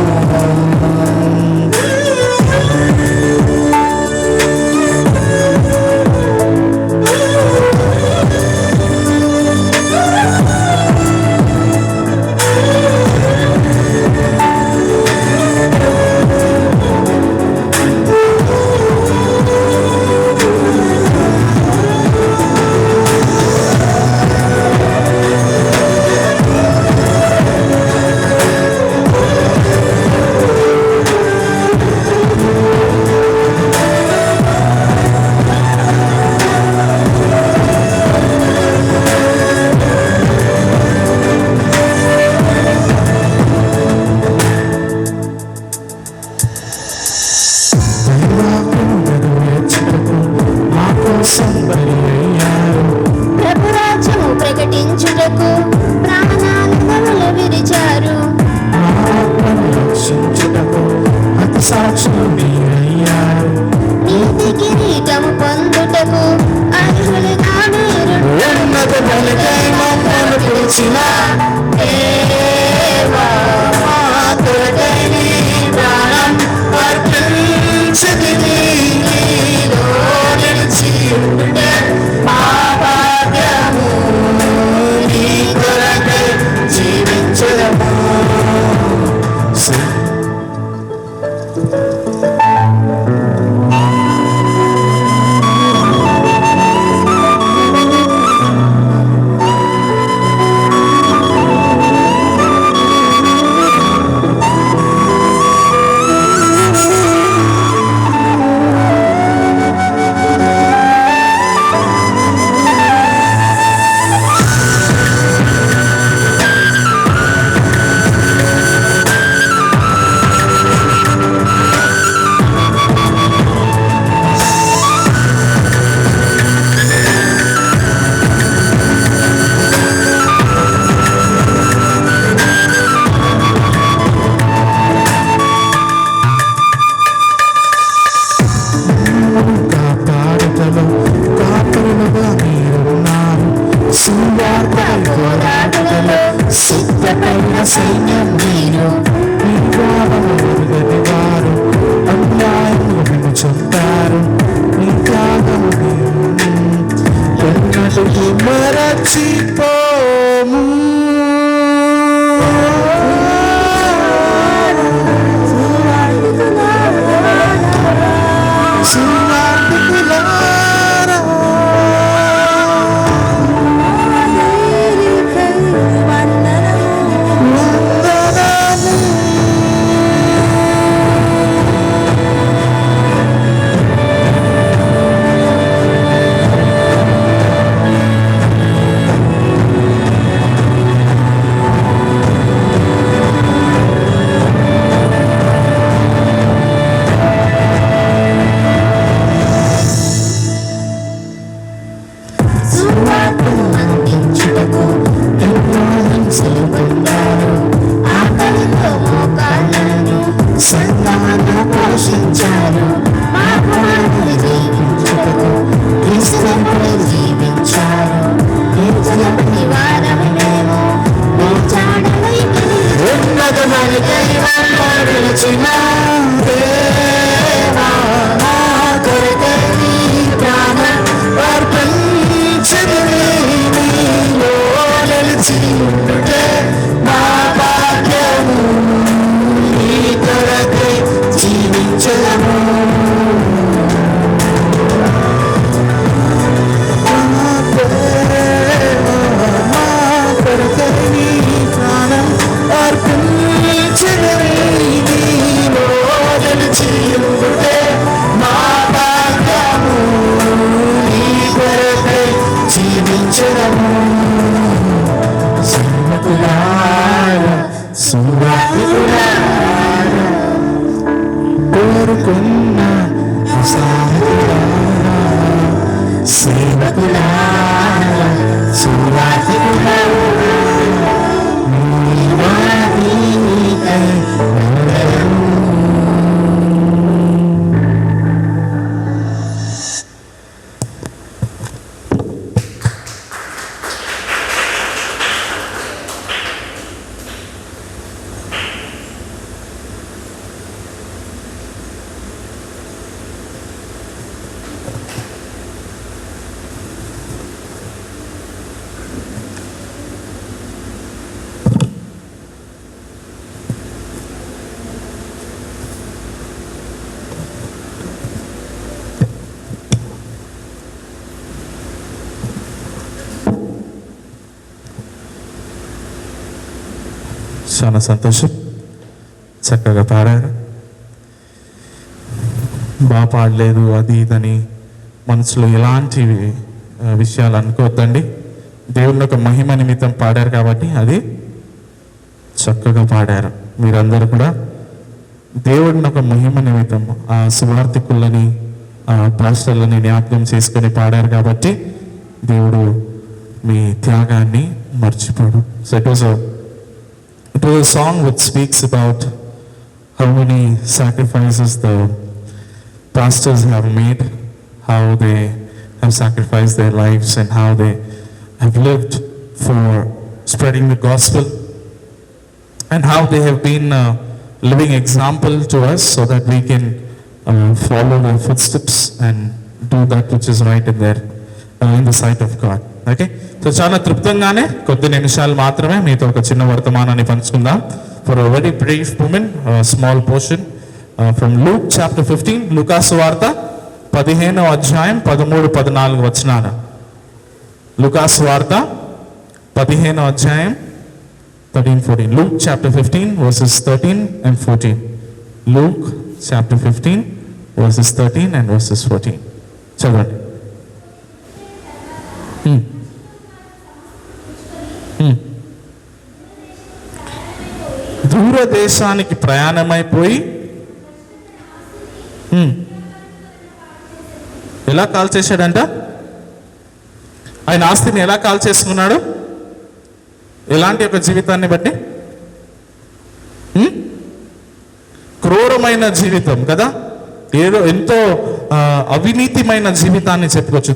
నిలిచిన దేవా, నా కొరకై నీ ప్రాణం అర్పించితివి. నీలో నిలిచి ఉండుటే నా భాగ్యము, నీ కొరకై జీవించెదను. కోరుకున్న సేవకులారా, సువార్తికులారా, నీకై చాలా సంతోషం. చక్కగా పాడారు. బాగా పాడలేదు అది ఇదని మనసులో ఎలాంటి విషయాలు అనుకోవద్దండి. దేవుని ఒక మహిమ నిమిత్తం పాడారు కాబట్టి అది చక్కగా పాడారు. మీరందరూ కూడా దేవుడిని ఒక మహిమ నిమిత్తం ఆ సువార్తికులని ఆ పాస్టర్లని జ్ఞాపకం చేసుకొని పాడారు కాబట్టి దేవుడు మీ త్యాగాన్ని మర్చిపోడు. So it was a song which speaks about how many sacrifices the pastors have made, how they have sacrificed their lives and how they have lived for spreading the gospel, and how they have been a living example to us so that we can follow their footsteps and do that which is right in the sight of God. Okay? So చాలా తృప్తంగానే కొద్ది నిమిషాలు మాత్రమే మీతో ఒక చిన్న వర్తమానాన్ని పంచుకుందాం. For a very brief moment, small portion from Luke chapter 15, లూకాసు వార్త 15వ అధ్యాయం 13-14 వచనాలు. లూకాసు వార్త 15వ అధ్యాయం 13-14. Luke chapter 15 verses 13 and 14. Luke chapter 15 verses 13 and verses 14. చదవండి. దూరదేశానికి ప్రయాణమైపోయి ఎలా కాల్ చేశాడంట? ఆయన ఆస్తిని ఎలా కాల్ చేసుకున్నాడు? ఎలాంటి ఒక జీవితాన్ని బట్టి? క్రూరమైన జీవితం కదా, ఏదో ఎంతో అవినీతిమైన జీవితాన్ని చెప్పుకోవచ్చు.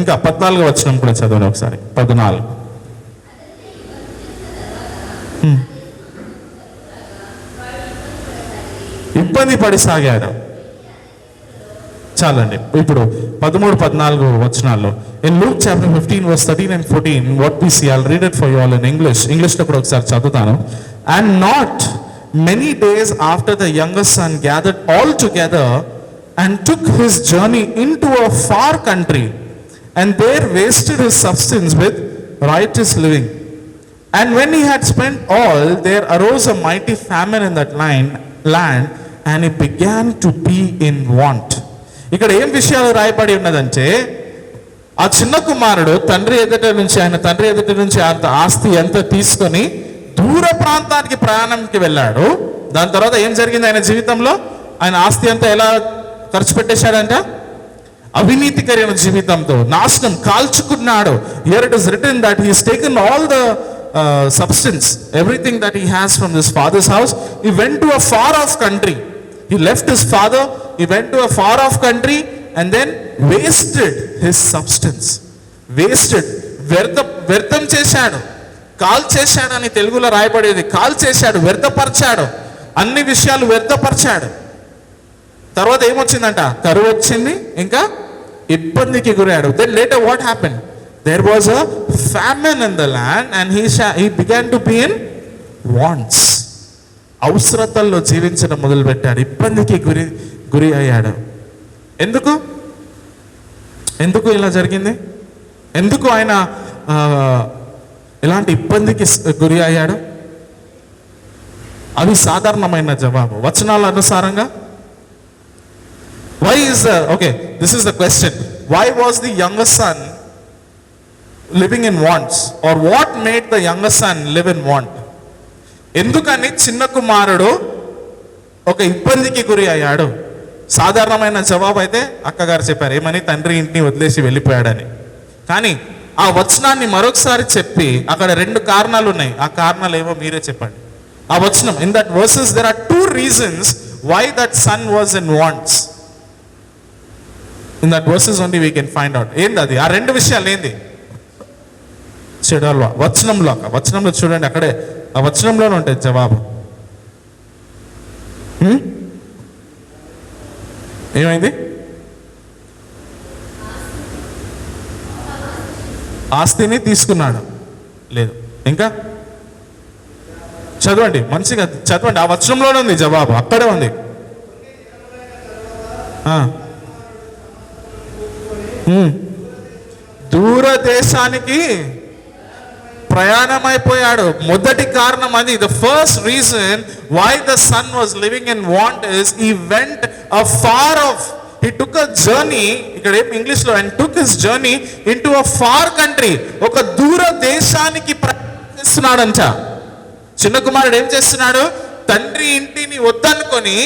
ఇంకా 14వ వచనం కూడా చదవండి ఒకసారి. 14. ఇబ్బంది పడిసాగాడు. చాలండి. ఇప్పుడు 13-14 వచనాల్లో in Luke chapter 15 verse 13 and 14 what we see, I'll read it for you all in English లో కూడా ఒకసారి చదువుతాను. And not many days after the younger son gathered all together and took his journey into a far country and there wasted his substance with riotous living. And when he had spent all, there arose a mighty famine in that land and he began to be in want. ఇక్కడ ఏం విషయాలు రాయబడి ఉన్నదంటే, ఆ చిన్న కుమారుడు తండ్రి ఎదుట నుంచి ఆస్తి ఎంత తీసుకొని దూర ప్రాంతానికి ప్రయాణంకి వెళ్ళాడు. దాని తర్వాత ఏం జరిగింది ఆయన జీవితంలో? ఆయన ఆస్తి అంతా ఎలా ఖర్చు పెట్టేశాడంట? అవినీతికరమైన జీవితంతో నాశనం కాల్చుకున్నాడు. Here it is written that he has taken all the substance, everything that he has from his father's house. He went to a far off country. He left his father, he went to a far off country and then wasted his substance. Wasted, వ్యర్థం చేశాడు. Call చేశాడు అని తెలుగులో రాయబడేది. Call చేశాడు, వ్యర్థపరిచాడు. అన్ని విషయాలు వ్యర్థపరిచాడు. తర్వాత ఏమొచ్చిందంట? కరువు వచ్చింది, ఇంకా ఇబ్బందికి గురయ్యాడు. Then later what happen? There was a famine in the land and he began to be in wants. అవసరతల్లో జీవించడం మొదలుపెట్టాడు, ఇబ్బందికి గురి అయ్యాడు. ఎందుకు ఇలా జరిగింది? ఎందుకు ఆయన ఇలాంటి ఇబ్బందికి గురి అయ్యాడు? అది సాధారణమైన జవాబు వచనాల అనుసారంగా. This is the question. Why was the younger son living in wants? Or what made the younger son live in want? ఎందుకని చిన్న కుమారుడు ఒక ఇబ్బందికి గురి అయ్యాడు? సాధారణమైన జవాబు అయితే అక్కగారు చెప్పారు, ఏమని? తండ్రి ఇంటిని వదిలేసి వెళ్ళిపోయాడని. కానీ ఆ వచనాన్ని మరొకసారి చెప్పి అక్కడ 2 కారణాలు ఉన్నాయి. ఆ కారణాలు ఏమో మీరే చెప్పండి. ఆ వచనం, in that versus there are 2 reasons why that son was in wants. In that verses only we can find out. ఏంది అది? ఆ 2 విషయాలు ఏంది? చెడల్వా వచనంలో చూడండి, అక్కడే ఆ వచనంలోనే ఉంటుంది జవాబు. ఏమైంది? ఆస్తిని తీసుకున్నాడు. లేదు, ఇంకా చదవండి, మంచిగా చదవండి. ఆ వచనంలోనే ఉంది జవాబు, అక్కడే ఉంది. దూరదేశానికి ప్రయాణమైపోయాడు. మొదటి కారణం అది. The first reason why the son was living in want is he went afar off. He took a journey, ఇక్కడ ఇంగ్లీష్లో, and took his journey into a far country. ఒక దూర దేశానికి ప్రయాణిస్తున్నాడంట. చిన్న కుమారుడు ఏం చేస్తున్నాడు? తండ్రి ఇంటిని వద్దనుకొని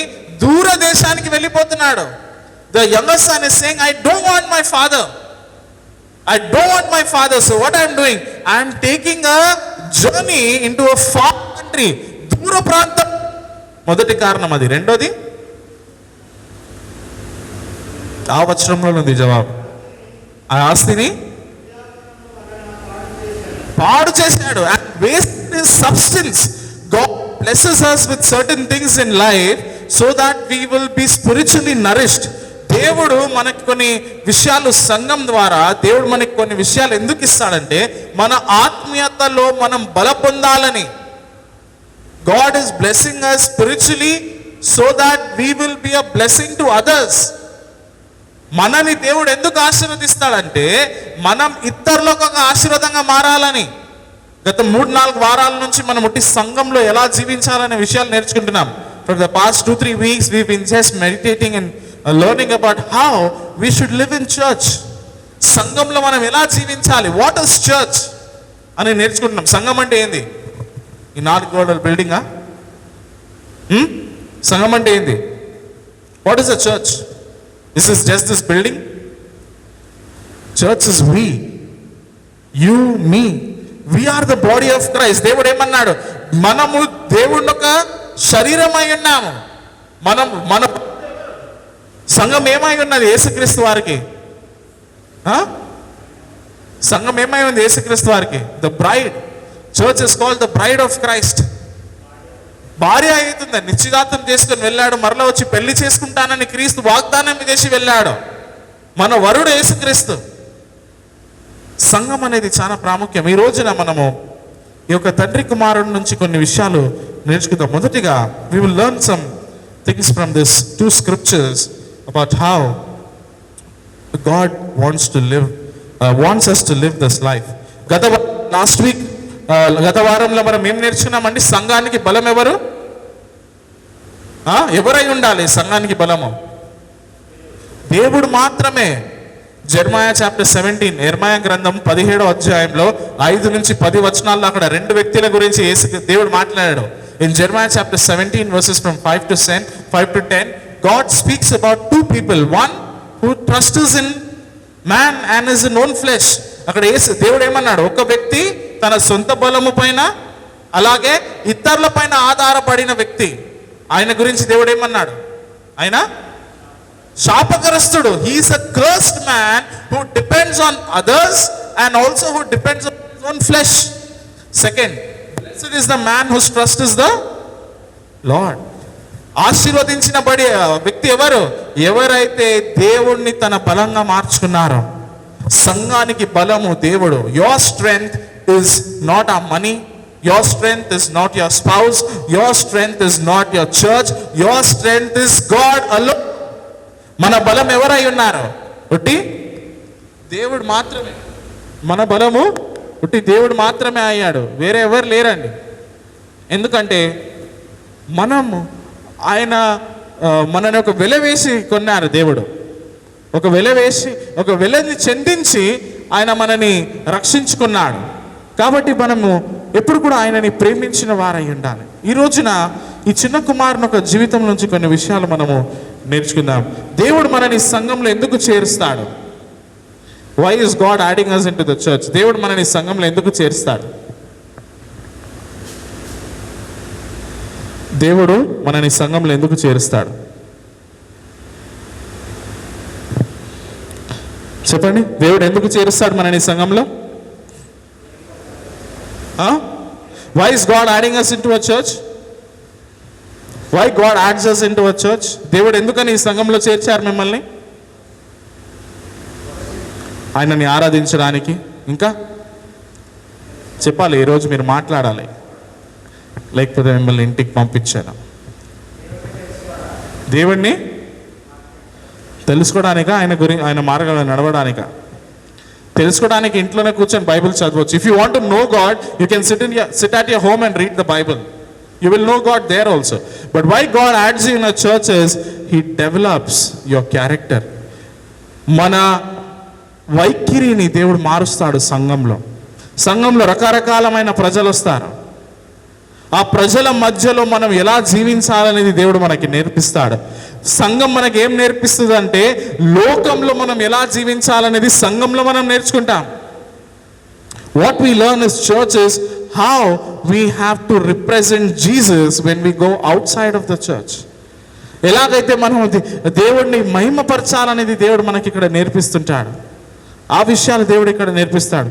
దూర దేశానికి వెళ్ళిపోతున్నాడు. The younger son is saying, I don't want my father. So what I am doing? I am taking a journey into a far country. దూర ప్రాంతం. మొదటి కారణం అది. రెండోది, ఆ వచనంలో ఉంది జవాబు. ఆ ఆస్తిని పాడు చేశాడు. And waste his substance. God blesses us with certain things in life so that we will be spiritually nourished. దేవుడు మనకి కొన్ని విషయాలు, సంఘం ద్వారా దేవుడు మనకి కొన్ని విషయాలు ఎందుకు ఇస్తాడంటే మన ఆత్మీయతలో మనం బల పొందాలని. God is blessing us spiritually so that we will be a blessing to others. మనని దేవుడు ఎందుకు ఆశీర్వదిస్తాడంటే మనం ఇతరులకు ఒక ఆశీర్వాదంగా మారాలని. గత 3-4 వారాల నుంచి మనం ఉట్టి సంఘంలో ఎలా జీవించాలనే విషయాలు నేర్చుకుంటున్నాం. For the past 2-3 weeks we've been just meditating and learning about how we should live in church. సంఘంలో మనం ఎలా జీవించాలి, వాట్ ఇస్ చర్చ్ అని నేర్చుకుంటున్నాం. సంఘం అంటే ఏంది? ఈ 4 గోడల బిల్డింగా? సంఘం అంటే ఏంది? What is a church? This is just this building. Church is we, you, me. We are the body of Christ. దేవుడు ఏమన్నాడు? మనము దేవుని యొక్క శరీరమై ఉన్నాము. మన సంఘం ఏమై ఉన్నది? యేసుక్రీస్తు వారికి. సంఘం ఏమై ఉంది? యేసుక్రీస్తు వారికి. The bride. Church is called the bride of Christ. భార్య అవుతుంది, నిశ్చితార్థం చేసుకుని వెళ్ళాడు, మరలా వచ్చి పెళ్లి చేసుకుంటానని క్రీస్తు వాగ్దానం చేసి వెళ్ళాడు. మన వరుడు యేసుక్రీస్తు. సంఘం అనేది చాలా ప్రాముఖ్యం. ఈ రోజున మనము ఈ యొక్క తండ్రి కుమారుడి నుంచి కొన్ని విషయాలు నేర్చుకుందాం. మొదటిగా we will learn some things from this 2 scriptures about how God wants us to live this life. గత వారంలో మనం ఏం నేర్చుకున్నామండి? సంఘానికి బలం ఎవరు? ఎవరై ఉండాలి సంఘానికి బలము? దేవుడు మాత్రమే. జెర్మయా చాప్టర్ 17, యెర్మయా గ్రంథం 17వ అధ్యాయంలో 5 నుంచి 10 వచనాల్లో అక్కడ 2 వ్యక్తుల గురించి దేవుడు మాట్లాడాడు. In Jeremiah chapter 17 verses from 5 to 10, God speaks about 2 people. One who trusts in man and his own flesh. అక్కడ దేవుడు ఏమన్నాడు? ఒక వ్యక్తి తన సొంత బలము పైన అలాగే ఇతరుల పైన ఆధారపడిన వ్యక్తి. ఆయన గురించి దేవుడు ఏమన్నాడు? ఆయన శాపగ్రస్తుడు. He is a cursed man who depends on others and also who depends on his own flesh. Second, blessed is the man whose trust is the Lord. ఆశీర్వదించిన వ్యక్తి ఎవరు? ఎవరైతే దేవుణ్ణి తన బలంగా మార్చుకున్నారో. సంఘానికి బలము దేవుడు. యువర్ స్ట్రెంగ్త్ ఇస్ నాట్ ఆ money, your strength is not your spouse, your strength is not your church, your strength is God alone. మన బలం ఎవరై ఉన్నారు? ఉట్టి దేవుడు మాత్రమే. మన బలము ఉట్టి దేవుడు మాత్రమే అయ్యాడు, వేరే ఎవరు లేరండి. ఎందుకంటే మనము ఆయన మనని ఒక వెల వేసి కొన్నారు దేవుడు. ఒక వెలని చెందించి ఆయన మనని రక్షించుకున్నాడు. కాబట్టి మనము ఎప్పుడు కూడా ఆయనని ప్రేమించిన వారై ఉండాలి. ఈ రోజున ఈ చిన్న కుమారుని ఒక జీవితం నుంచి కొన్ని విషయాలు మనము నేర్చుకుందాం. దేవుడు మనని సంఘంలో ఎందుకు చేరుస్తాడు? Why is God adding us into the church? దేవుడు మనని సంఘంలో ఎందుకు చేరుస్తాడు? దేవుడు మనని సంఘంలో ఎందుకు చేరుస్తాడు? చెప్పండి. దేవుడు ఎందుకు చేరుస్తాడు మనని సంఘంలో? Why is God adding us into a church? Why God adds us into a church? దేవుడు ఎందుకని ఈ సంఘంలో చేర్చారు మిమ్మల్ని? ఆయనని ఆరాధించడానికి. ఇంకా చెప్పాలి, ఈరోజు మీరు మాట్లాడాలి, లేకపోతే మిమ్మల్ని ఇంటికి పంపించాను. దేవుణ్ణి తెలుసుకోవడానిక, ఆయన మార్గంలో నడవడానిక? తెలుసుకోవడానికి ఇంట్లోనే కూర్చొని బైబిల్ చదవచ్చు. If you want to know God, you can SIT at your home and read the Bible. You will know God there also. But why God adds you in a church is He develops your character. మన వైఖరిని దేవుడు మారుస్తాడు. సంఘంలో రకరకాలమైన ప్రజలు వస్తారు. ఆ ప్రజల మధ్యలో మనం ఎలా జీవించాలనేది దేవుడు మనకి నేర్పిస్తాడు. సంఘం మనకి ఏం నేర్పిస్తుంది అంటే, లోకంలో మనం ఎలా జీవించాలనేది సంఘంలో మనం నేర్చుకుంటాం. What we learn is church is how we have to represent Jesus when we go out side of the church. ఎలాగైతే మనం దేవుడిని మహిమపరచాలనేది దేవుడు మనకి ఇక్కడ నేర్పిస్తుంటాడు. ఆ విషయాలు దేవుడు ఇక్కడ నేర్పిస్తాడు.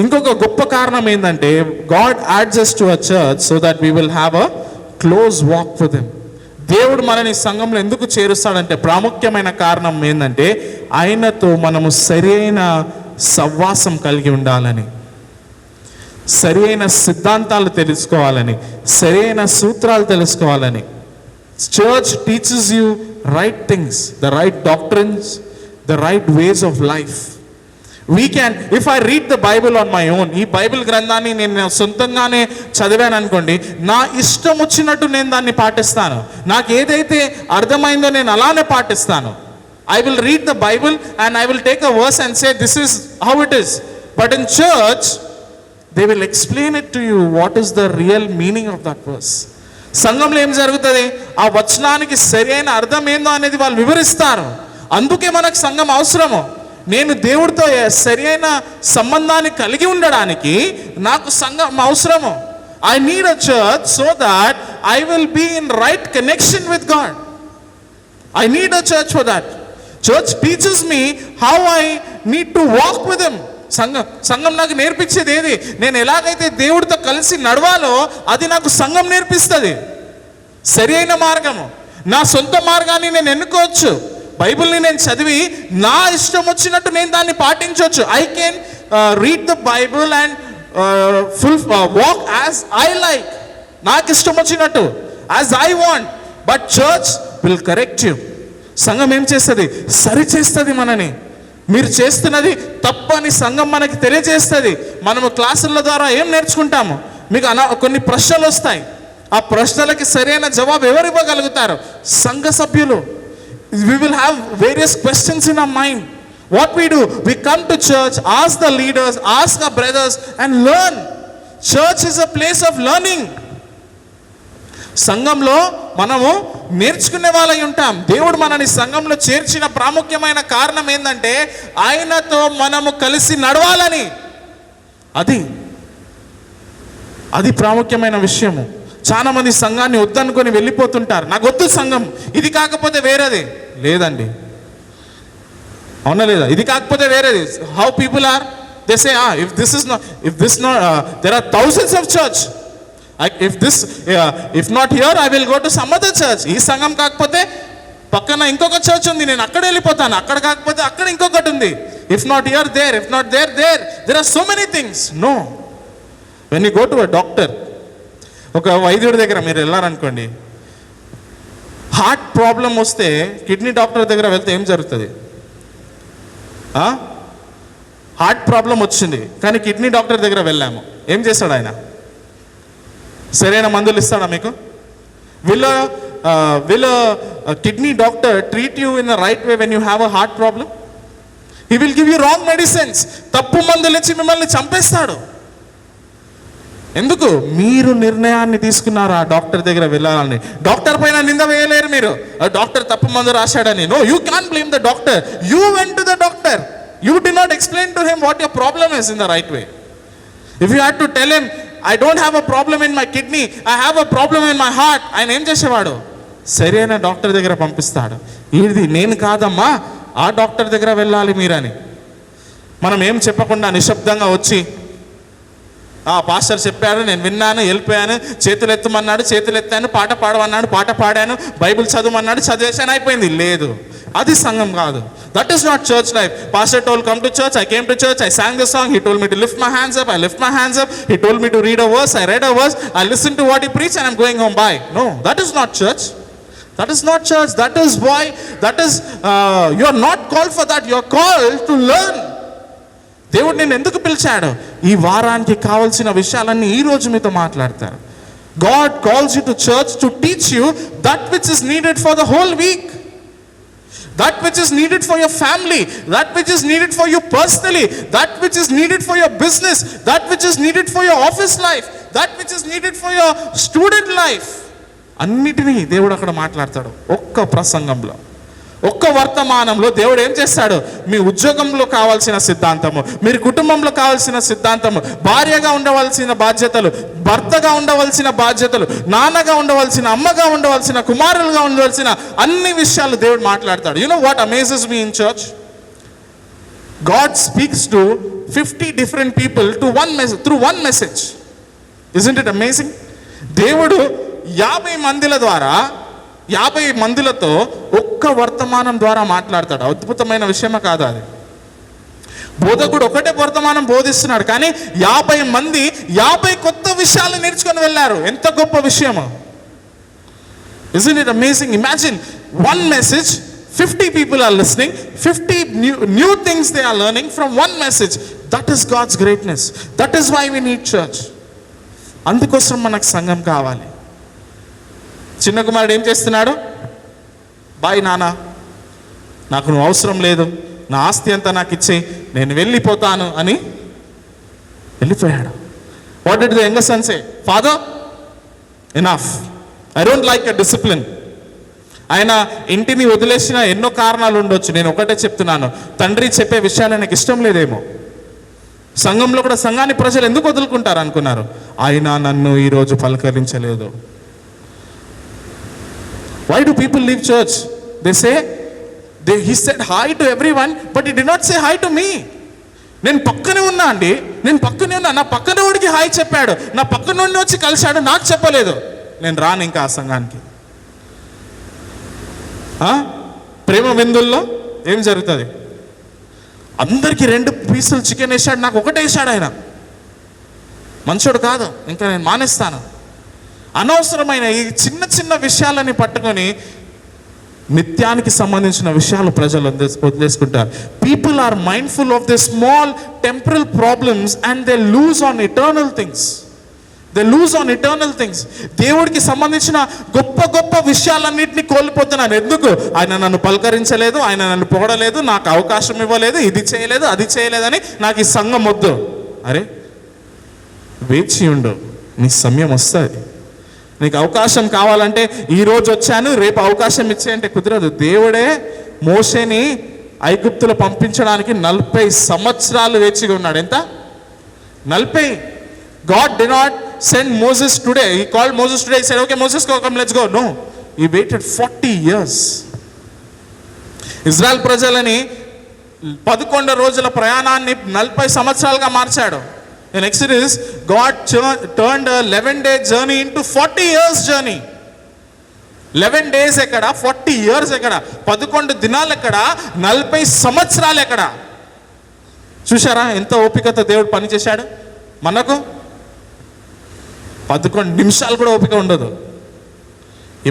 ఇంకొక గొప్ప కారణం ఏంటంటే, God adds us to a church so that we will have a close walk with him. దేవుడు మనని సంఘంలో ఎందుకు చేరుస్తాడంటే, ప్రాముఖ్యమైన కారణం ఏంటంటే, ఆయనతో మనము సరైన సహవాసం కలిగి ఉండాలని, సరైన సిద్ధాంతాలు తెలుసుకోవాలని, సరైన సూత్రాలు తెలుసుకోవాలని. Church teaches you right things, the right doctrines, the right ways of life. We can, if I read the Bible on my own, ఈ బైబిల్ గ్రంథాన్ని నేను సొంతంగానే చదివాను అనుకోండి, నా ఇష్టం వచ్చినట్టు నేను దాన్ని పాటిస్తాను. నాకు ఏదైతే అర్థమైందో నేను అలానే పాటిస్తాను. I will read the Bible and I will take a verse and say this is how it is. But in church they will explain it to you what is the real meaning of that verse. సంఘంలో ఏం జరుగుతుంది? ఆ వచనానికి సరైన అర్థం ఏందో అనేది వాళ్ళు వివరిస్తారు. అందుకే మనకు సంఘం అవసరము. నేను దేవుడితో సరైన సంబంధాన్ని కలిగి ఉండడానికి నాకు సంఘం అవసరము. I need a church so that I will be in right connection with God. I need a church for that. Church teaches me how I need to walk with him. సంఘం నాకు నేర్పించేది ఏది? నేను ఎలాగైతే దేవుడితో కలిసి నడవాలో అది నాకు సంఘం నేర్పిస్తుంది. సరి అయిన మార్గము. నా సొంత మార్గాన్ని నేను ఎన్నుకోవచ్చు. బైబిల్ని నేను చదివి నా ఇష్టం వచ్చినట్టు నేను దాన్ని పాటించవచ్చు. I can read the Bible and walk as I like, నాకు ఇష్టం వచ్చినట్టు, as I want. But church will correct you. సంఘం ఏం చేస్తుంది? సరి చేస్తుంది మనని. మీరు చేస్తున్నది తప్పని సంఘం మనకి తెలియజేస్తుంది. మనము క్లాసుల ద్వారా ఏం నేర్చుకుంటాము? మీకు కొన్ని ప్రశ్నలు వస్తాయి. ఆ ప్రశ్నలకి సరైన జవాబు ఎవరు ఇవ్వగలుగుతారు? సంఘ సభ్యులు. We will have various questions in our mind. What we do? We come to church, ask the leaders, ask our brothers and learn. Church is a place of learning. సంఘంలో మనము నేర్చుకునే వాళ్ళై ఉంటాం. దేవుడు మనని సంఘంలో చేర్చిన ప్రాముఖ్యమైన కారణం ఏంటంటే, ఆయనతో మనము కలిసి నడవాలని. అది ప్రాముఖ్యమైన విషయము. చాలా మంది సంఘాన్ని వద్దనుకొని వెళ్ళిపోతుంటారు. నాకు వద్దు సంఘం, ఇది కాకపోతే వేరేది లేదండి. అవునా లేదా? ఇది కాకపోతే వేరేది. How people are, they say if this not there are thousands of church. If not here I will go to some other church. ఈ సంఘం కాకపోతే పక్కన ఇంకొక చర్చ్ ఉంది, నేను అక్కడ వెళ్ళిపోతాను. అక్కడ కాకపోతే అక్కడ ఇంకొకటి ఉంది. If not here there, if not there there. There are so many things. No, when you go to a doctor, ఒక వైద్యుడి దగ్గర మీరు వెళ్ళారనుకోండి, హార్ట్ ప్రాబ్లం వస్తే కిడ్నీ డాక్టర్ దగ్గర వెళ్తే ఏం జరుగుతుంది? హార్ట్ ప్రాబ్లం వచ్చింది కానీ కిడ్నీ డాక్టర్ దగ్గర వెళ్ళాము, ఏం చేస్తాడు ఆయన? సరైన మందులు ఇస్తాడా మీకు? Will kidney doctor treat you in the right way when you have a heart problem? He will give you wrong medicines. తప్పు మందులు ఇచ్చి మిమ్మల్ని చంపేస్తాడు. ఎందుకు? మీరు నిర్ణయాన్ని తీసుకున్నారు ఆ డాక్టర్ దగ్గర వెళ్ళాలని. డాక్టర్ పైన నింద వేయలేరు మీరు, ఆ డాక్టర్ తప్పు మందు రాశాడని. No, you can blame the doctor. You went to the doctor. You did not explain to him what your problem is in the right way. If you had to tell him I don't have a problem in my kidney, I have a problem in my heart, ఆయన ఏం చేసేవాడు? సరైన doctor దగ్గర పంపిస్తాడు. ఇది నేను కాదమ్మా, ఆ డాక్టర్ దగ్గర వెళ్ళాలి మీరని. మనం ఏం చెప్పకుండా నిశ్శబ్దంగా వచ్చి, పాస్టర్ చెప్పాడు, నేను విన్నాను, వెళ్ళిపోయాను, చేతులు ఎత్తమన్నాడు, చేతులు ఎత్తాను, పాట పాడమన్నాడు, పాట పాడాను, బైబిల్ చదవమన్నాడు, చదివేశాను, అయిపోయింది. లేదు, అది సంఘం కాదు. That is not church life. Pastor told come to church, I came to church, I sang the song, he told me to lift my hands up, I lift my hands up, he told me to read a verse, I read a verse, I listened to what he preached and I'm going home. Bye. No, that is not church. That is not church. That is why, you are not called for that. You are called to learn. దేవుడు నేను ఎందుకు పిలిచాడు? ఈ వారానికి కావాల్సిన విషయాలన్నీ ఈ రోజు మీతో మాట్లాడతారు. God calls you to church to teach you that which is needed for the whole week, that which is needed for your family, that which is needed for you personally, that which is needed for your business, that which is needed for your office life, that which is needed for your student life. అన్నిటినీ దేవుడు అక్కడ మాట్లాడతాడు ఒక్క ప్రసంగంలో, ఒక్క వర్తమానంలో. దేవుడు ఏం చేస్తాడు? మీ ఉద్యోగంలో కావాల్సిన సిద్ధాంతము, మీరు కుటుంబంలో కావాల్సిన సిద్ధాంతము, భార్యగా ఉండవలసిన బాధ్యతలు, భర్తగా ఉండవలసిన బాధ్యతలు, నాన్నగా ఉండవలసిన, అమ్మగా ఉండవలసిన, కుమారులుగా ఉండవలసిన అన్ని విషయాలు దేవుడు మాట్లాడతాడు. You know what amazes me in church? God speaks to 50 different people to one message, through one message. Isn't it amazing? దేవుడు 50 మందిల ద్వారా, 50 మందిలతో ఒక్క వర్తమానం ద్వారా మాట్లాడతాడు. అద్భుతమైన విషయమా కాదా అది? బోధకుడు ఒకటే వర్తమానం బోధిస్తున్నాడు కానీ 50 మంది 50 కొత్త విషయాలు నేర్చుకొని వెళ్ళారు. ఎంత గొప్ప విషయమో! Isn't it amazing? Imagine one message, 50 people are listening, 50 new things they are learning from one message. That is God's greatness. That is why we need church. అందుకోసం మనకు సంఘం కావాలి. చిన్న కుమారుడు ఏం చేస్తున్నాడు? బాయ్ నాన్న, నాకు నువ్వు అవసరం లేదు, నా ఆస్తి అంతా నాకు ఇచ్చేయి, నేను వెళ్ళిపోతాను అని వెళ్ళిపోయాడు. What did the younger sun say? Father, enough, I don't like a discipline. ఆయన ఇంటిని వదిలేసిన ఎన్నో కారణాలు ఉండొచ్చు. నేను ఒకటే చెప్తున్నాను, తండ్రి చెప్పే విషయాలు నాకు ఇష్టం లేదేమో. సంఘంలో కూడా సంఘాన్ని ప్రజలు ఎందుకు వదులుకుంటారు అనుకున్నారు? ఆయన నన్ను ఈరోజు పలకరించలేదు. Why do people leave church? They say, he said hi to everyone, but he did not say hi to me. నేను పక్కనే ఉన్నా అండి, నేను పక్కనే ఉన్నా, నా పక్కన వాడికి హాయ్ చెప్పాడు, నా పక్కన నుండి వచ్చి కలిశాడు, నాకు చెప్పలేదు. నేను రాను ఇంకా ఆ సంఘానికి. ప్రేమ విందుల్లో ఏం జరుగుతుంది? అందరికీ 2 పీసులు చికెన్ వేసాడు, నాకు ఒకటే వేసాడు. ఆయన మంచోడు కాదు, ఇంకా నేను మానేస్తాను. అనవసరమైన ఈ చిన్న చిన్న విషయాలని పట్టుకొని నిత్యానికి సంబంధించిన విషయాలు ప్రజలు వదిలేసుకుంటారు. People are mindful of the small temporal problems and they lose on eternal things. దేవుడికి సంబంధించిన గొప్ప గొప్ప విషయాలన్నింటినీ కోల్పోతున్నాను. ఎందుకు? ఆయన నన్ను పలకరించలేదు, ఆయన నన్ను పొగడలేదు, నాకు అవకాశం ఇవ్వలేదు, ఇది చేయలేదు, అది చేయలేదని నాకు ఈ సంఘం వద్దు. అరే, వేచి ఉండు, నీ సమయం వస్తుంది. నీకు అవకాశం కావాలంటే ఈరోజు వచ్చాను, రేపు అవకాశం ఇచ్చేయంటే కుదరదు. దేవుడే మోషేని ఐగుప్తులో పంపించడానికి 40 సంవత్సరాలు వేచిగా ఉన్నాడు. ఎంత? 40. God did not send Moses today. He called Moses today. He said, okay, Moses, come, let's go. No. He waited 40 years. Israel ప్రజలని 11 రోజుల ప్రయాణాన్ని 40 సంవత్సరాలుగా మార్చాడు. In Exodus, God turned a 11-day journey into 40 years journey. 11 days ఎక్కడ, 40 years ఎక్కడ, 11 దినాలు ఎక్కడ, 40 సంవత్సరాలు ఎక్కడ. చూశారా ఎంత ఓపికతో దేవుడు పని చేశాడు. మనకు 11 నిమిషాలు కూడా ఓపిక ఉండదు.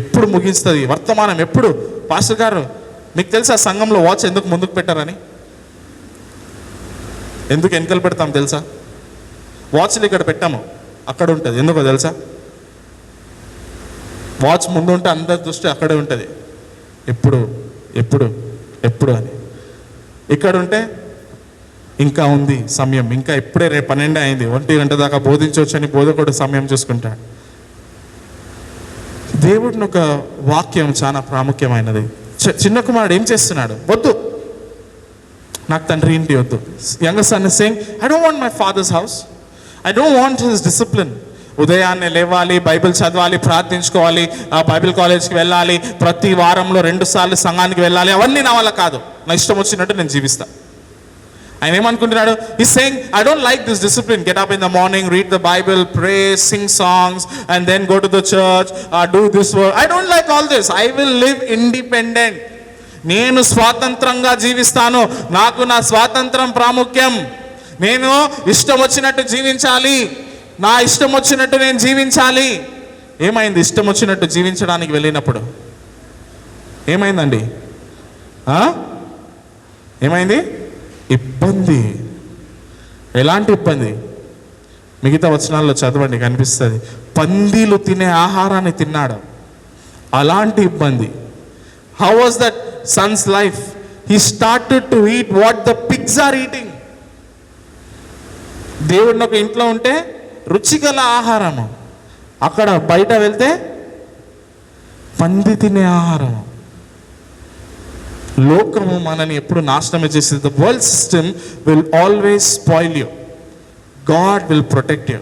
ఎప్పుడు ముగిస్తుంది వర్తమానం, ఎప్పుడు. పాస్టర్ గారు మీకు తెలుసా సంఘంలో వాచ్ ఎందుకు ముందుకు పెట్టారని? ఎందుకు వెనకలు పెడతాం తెలుసా? వాచ్లు ఇక్కడ పెట్టాము, అక్కడ ఉంటుంది. ఎందుకో తెలుసా? వాచ్ ముందు ఉంటే అందరి దృష్టి అక్కడే ఉంటుంది, ఎప్పుడు ఎప్పుడు ఎప్పుడు అని. ఇక్కడ ఉంటే ఇంకా ఉంది సమయం, ఇంకా ఇప్పుడే రేపు 12 అయింది, 1 గంట దాకా బోధించవచ్చు అని బోధకుడు సమయం చూసుకుంటాడు. దేవుడిని ఒక వాక్యం చాలా ప్రాముఖ్యమైనది. చిన్న కుమారుడు ఏం చేస్తున్నాడు? వద్దు, నాకు తండ్రి ఇంటి వద్దు. Younger son is saying, I don't want my father's house, I don't want his discipline. ఉదయాన్నే లేవాలి, బైబిల్ చదవాలి, ప్రార్థించుకోవాలి, బైబిల్ కాలేజ్కి వెళ్ళాలి, ప్రతి వారంలో 2 సార్లు సంఘానికి వెళ్ళాలి, అవన్నీ నా వల్ల కాదు, నా ఇష్టం వచ్చినట్టు నేను జీవిస్తా. ఆయన ఏమనుకుంటున్నాడు? He saying, I don't like this discipline. Get up in the morning, read the Bible, pray, sing songs and then go to the church, do this work. I don't like all this. I will live independent. నేను స్వాతంత్రంగా జీవిస్తాను, నాకు నా స్వాతంత్రం ప్రాముఖ్యం. నేను ఇష్టం వచ్చినట్టు జీవించాలి, నా ఇష్టం వచ్చినట్టు నేను జీవించాలి. ఏమైంది? ఇష్టం వచ్చినట్టు జీవించడానికి వెళ్ళినప్పుడు ఏమైందండి? ఏమైంది? ఇబ్బంది. ఎలాంటి ఇబ్బంది? మిగతా వచనాల్లో చదవండి, కనిపిస్తుంది. పందిలు తినే ఆహారాన్ని తిన్నాడు, అలాంటి ఇబ్బంది. How was that son's life? He started to eat what the pigs are eating. దేవుడిని ఒక ఇంట్లో ఉంటే రుచిగల ఆహారము, అక్కడ బయట వెళ్తే పంది తినే ఆహారము. లోకము మనని ఎప్పుడు నాశనమే చేసేది. The world system will always spoil you, God will protect you.